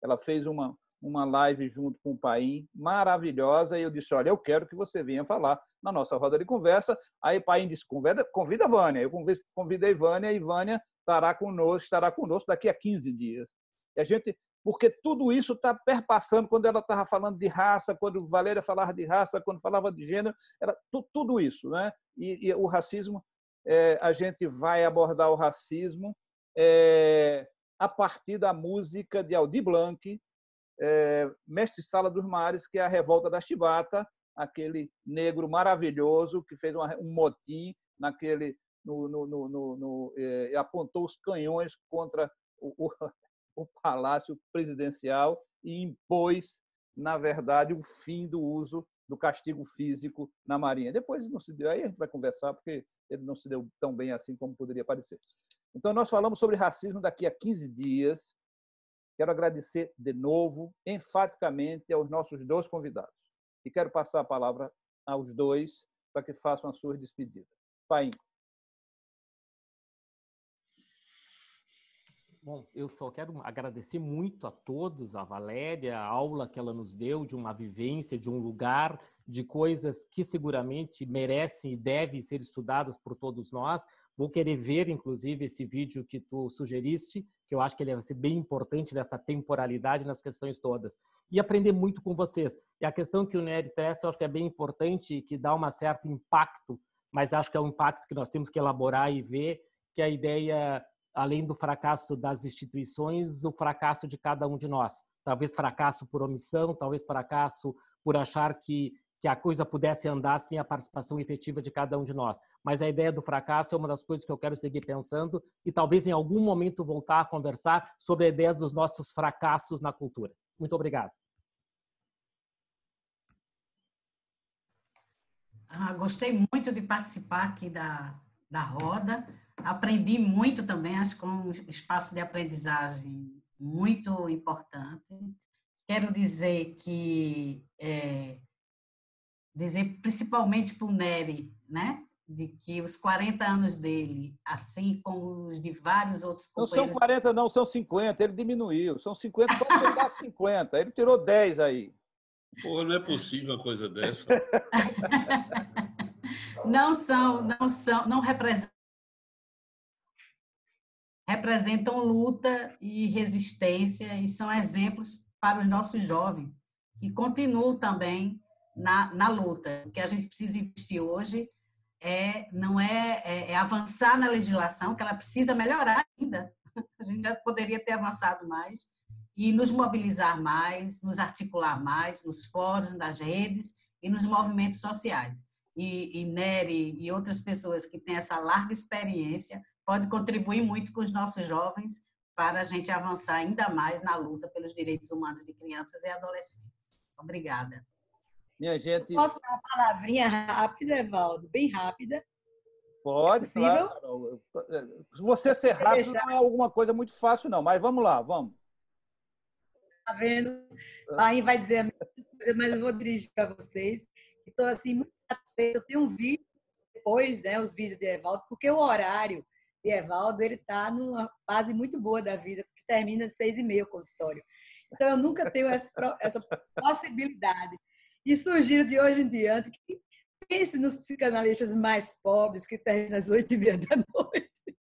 Ela fez uma live junto com o Paim, maravilhosa, e eu disse, olha, eu quero que você venha falar na nossa roda de conversa. Aí o Paim disse, convida a Vânia. Eu convidei a Vânia, e Vânia estará conosco daqui a 15 dias. E a gente porque tudo isso está perpassando. Quando ela estava falando de raça, quando Valéria falava de raça, quando falava de gênero, era tudo isso, né? E o racismo, a gente vai abordar o racismo a partir da música de Aldir Blanc, Mestre Sala dos Mares, que é a Revolta da Chibata, aquele negro maravilhoso que fez um motim naquele apontou os canhões contra o palácio presidencial e impôs, na verdade, o fim do uso do castigo físico na Marinha. Depois não se deu, aí a gente vai conversar, porque ele não se deu tão bem assim como poderia parecer. Então, nós falamos sobre racismo daqui a 15 dias. Quero agradecer de novo, enfaticamente, aos nossos 2 convidados. E quero passar a palavra aos 2 para que façam as suas despedidas. Paim. Bom, eu só quero agradecer muito a todos, a Valéria, a aula que ela nos deu de uma vivência, de um lugar, de coisas que seguramente merecem e devem ser estudadas por todos nós. Vou querer ver, inclusive, esse vídeo que tu sugeriste, que eu acho que ele vai ser bem importante nessa temporalidade, nas questões todas. E aprender muito com vocês. E a questão que o Nery traz, eu acho que é bem importante e que dá um certo impacto, mas acho que é um impacto que nós temos que elaborar e ver, que é a ideia, além do fracasso das instituições, o fracasso de cada um de nós. Talvez fracasso por omissão, talvez fracasso por achar que a coisa pudesse andar sem a participação efetiva de cada um de nós. Mas a ideia do fracasso é uma das coisas que eu quero seguir pensando e talvez em algum momento voltar a conversar sobre a ideia dos nossos fracassos na cultura. Muito obrigado. Gostei muito de participar aqui da roda. Aprendi muito também, acho que é um espaço de aprendizagem muito importante. Quero dizer que, dizer principalmente para o Nery, né, de que os 40 anos dele, assim como os de vários outros companheiros... Não são 40, não, são 50, ele diminuiu. São 50, pode pegar 50, ele tirou 10 aí. Pô, não é possível uma coisa dessa. não representam luta e resistência e são exemplos para os nossos jovens, que continuam também na luta. O que a gente precisa investir hoje não é avançar na legislação, que ela precisa melhorar ainda. A gente já poderia ter avançado mais e nos mobilizar mais, nos articular mais, nos fóruns, nas redes e nos movimentos sociais. E Nery e outras pessoas que têm essa larga experiência pode contribuir muito com os nossos jovens para a gente avançar ainda mais na luta pelos direitos humanos de crianças e adolescentes. Obrigada. Minha gente... Posso dar uma palavrinha rápida, Evaldo? Bem rápida? Pode, é possível? Claro. Você ser rápido não é alguma coisa muito fácil, não. Mas vamos lá, vamos. Tá vendo? Aí vai dizer a mesma coisa, mas eu vou dirigir para vocês. Estou assim, muito satisfeita. Eu tenho um vídeo depois, né, os vídeos de Evaldo, porque o horário de Evaldo, ele está numa fase muito boa da vida, que termina às 6h30 o consultório. Então, eu nunca tenho essa possibilidade. E sugiro de hoje em diante que pense nos psicanalistas mais pobres, que terminam às 8h30 da noite,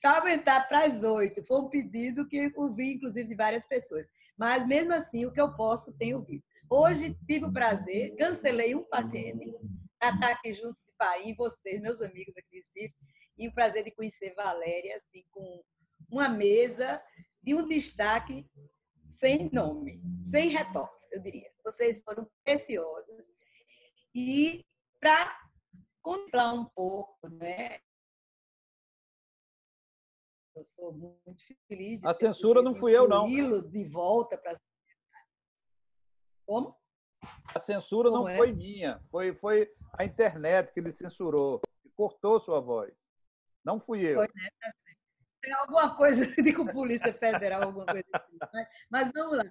para aumentar para as 8. Foi um pedido que eu ouvi, inclusive, de várias pessoas. Mas, mesmo assim, o que eu posso, tenho ouvido. Hoje, tive o prazer, cancelei um paciente, para estar aqui junto de Paim, vocês, meus amigos aqui de Recife, e o prazer de conhecer Valéria, assim, com uma mesa de um destaque sem nome, sem retoques, eu diria. Vocês foram preciosos. E para contemplar um pouco, né? Eu sou muito feliz de a censura não fui eu, não. De volta para... Como? A censura não foi minha. Foi a internet que ele censurou. Cortou sua voz. Não fui eu. Foi, né? Alguma coisa de com Polícia Federal, alguma coisa assim. Mas vamos lá.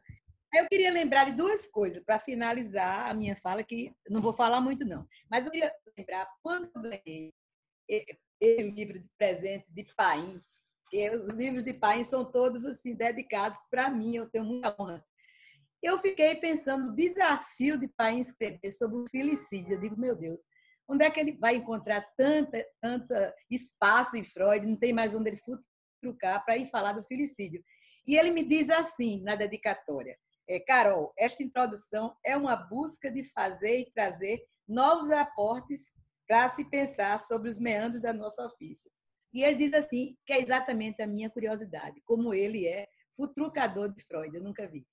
Eu queria lembrar de duas coisas para finalizar a minha fala, que não vou falar muito, não. Mas eu queria lembrar, quando eu ganhei esse livro de presente de Paim, que os livros de Paim são todos assim, dedicados para mim, eu tenho muita honra. Eu fiquei pensando no desafio de Paim escrever sobre o filicídio. Eu digo, meu Deus, onde é que ele vai encontrar tanta espaço em Freud? Não tem mais onde ele trucar para ir falar do filicídio. E ele me diz assim, na dedicatória, Carol, esta introdução é uma busca de fazer e trazer novos aportes para se pensar sobre os meandros da nossa ofício. E ele diz assim, que é exatamente a minha curiosidade, como ele é futucador de Freud, eu nunca vi.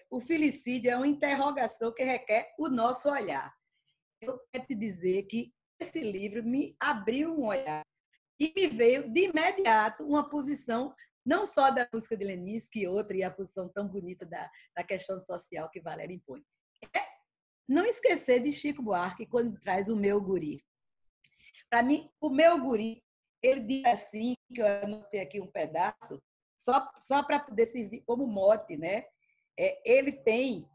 O filicídio é uma interrogação que requer o nosso olhar. Eu quero te dizer que esse livro me abriu um olhar e me veio de imediato uma posição, não só da música de Leninski, que outra, e a posição tão bonita da questão social que Valéria impõe. Não esquecer de Chico Buarque quando traz o meu guri. Para mim, o meu guri, ele diz assim, que eu anotei aqui um pedaço, só para poder servir como mote, né? Ele tem,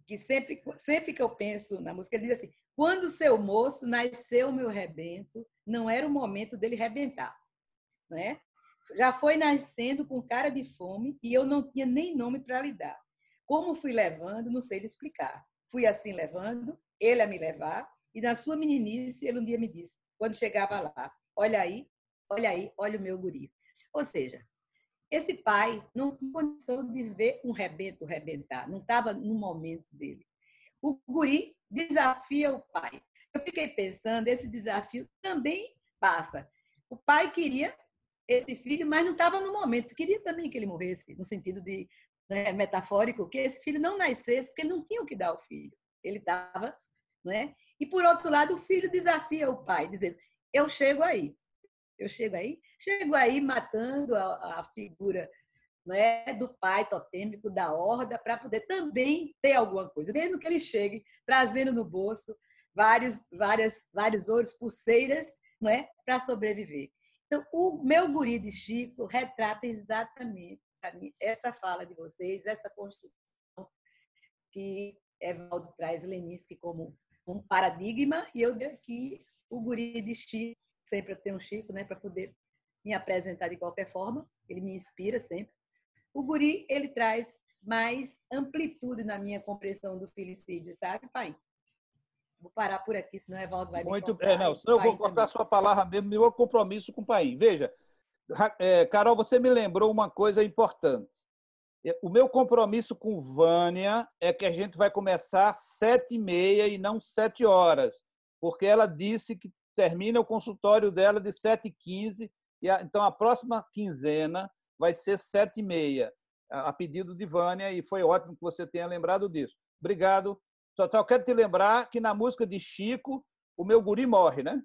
que sempre que eu penso na música, ele diz assim, quando seu moço nasceu meu rebento, não era o momento dele rebentar, né? Já foi nascendo com cara de fome e eu não tinha nem nome para lhe dar. Como fui levando, não sei lhe explicar. Fui assim levando, ele a me levar, e na sua meninice, ele um dia me disse, quando chegava lá, olha aí, olha o meu guri. Ou seja, esse pai não tinha condição de ver um rebento rebentar, não estava no momento dele. O guri desafia o pai. Eu fiquei pensando, esse desafio também passa. O pai queria esse filho, mas não estava no momento. Queria também que ele morresse, no sentido de, né, metafórico, que esse filho não nascesse, porque não tinha o que dar ao filho. Ele estava, né? E, por outro lado, o filho desafia o pai, dizendo, eu chego aí, matando a figura, né, do pai totêmico, da horda, para poder também ter alguma coisa, mesmo que ele chegue trazendo no bolso vários ouros, pulseiras, não é, para sobreviver. Então, o meu guri de Chico retrata exatamente, para mim, essa fala de vocês, essa construção que Evaldo traz Leninski como um paradigma, e eu dei aqui o guri de Chico, sempre eu tenho um Chico, né, para poder me apresentar de qualquer forma, ele me inspira sempre. O guri, ele traz mais amplitude na minha compreensão do filicídio, sabe, pai? Vou parar por aqui, senão o Evaldo vai me contar. Não, eu vou cortar a sua palavra mesmo, meu compromisso com o pai. Veja, Carol, você me lembrou uma coisa importante. O meu compromisso com Vânia é que a gente vai começar às 7h30 e não 7 horas, porque ela disse que termina o consultório dela de 7h15, então a próxima quinzena vai ser 7h30, a pedido de Vânia, e foi ótimo que você tenha lembrado disso. Obrigado. Só quero te lembrar que na música de Chico, o meu guri morre, né?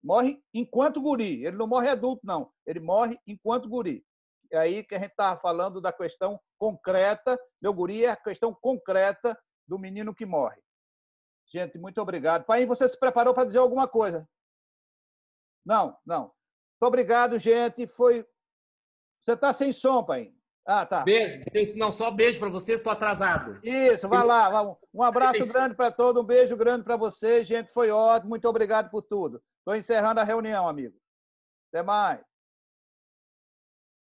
Morre enquanto guri. Ele não morre adulto, não. Ele morre enquanto guri. É aí que a gente estava falando da questão concreta. Meu guri é a questão concreta do menino que morre. Gente, muito obrigado. Pai, você se preparou para dizer alguma coisa? Não. Muito obrigado, gente. Você está sem som, pai. Ah, tá. Beijo. Não, só beijo para vocês, estou atrasado. Isso, vai lá. Um abraço grande para todos, um beijo grande para vocês. Gente, foi ótimo. Muito obrigado por tudo. Estou encerrando a reunião, amigo. Até mais.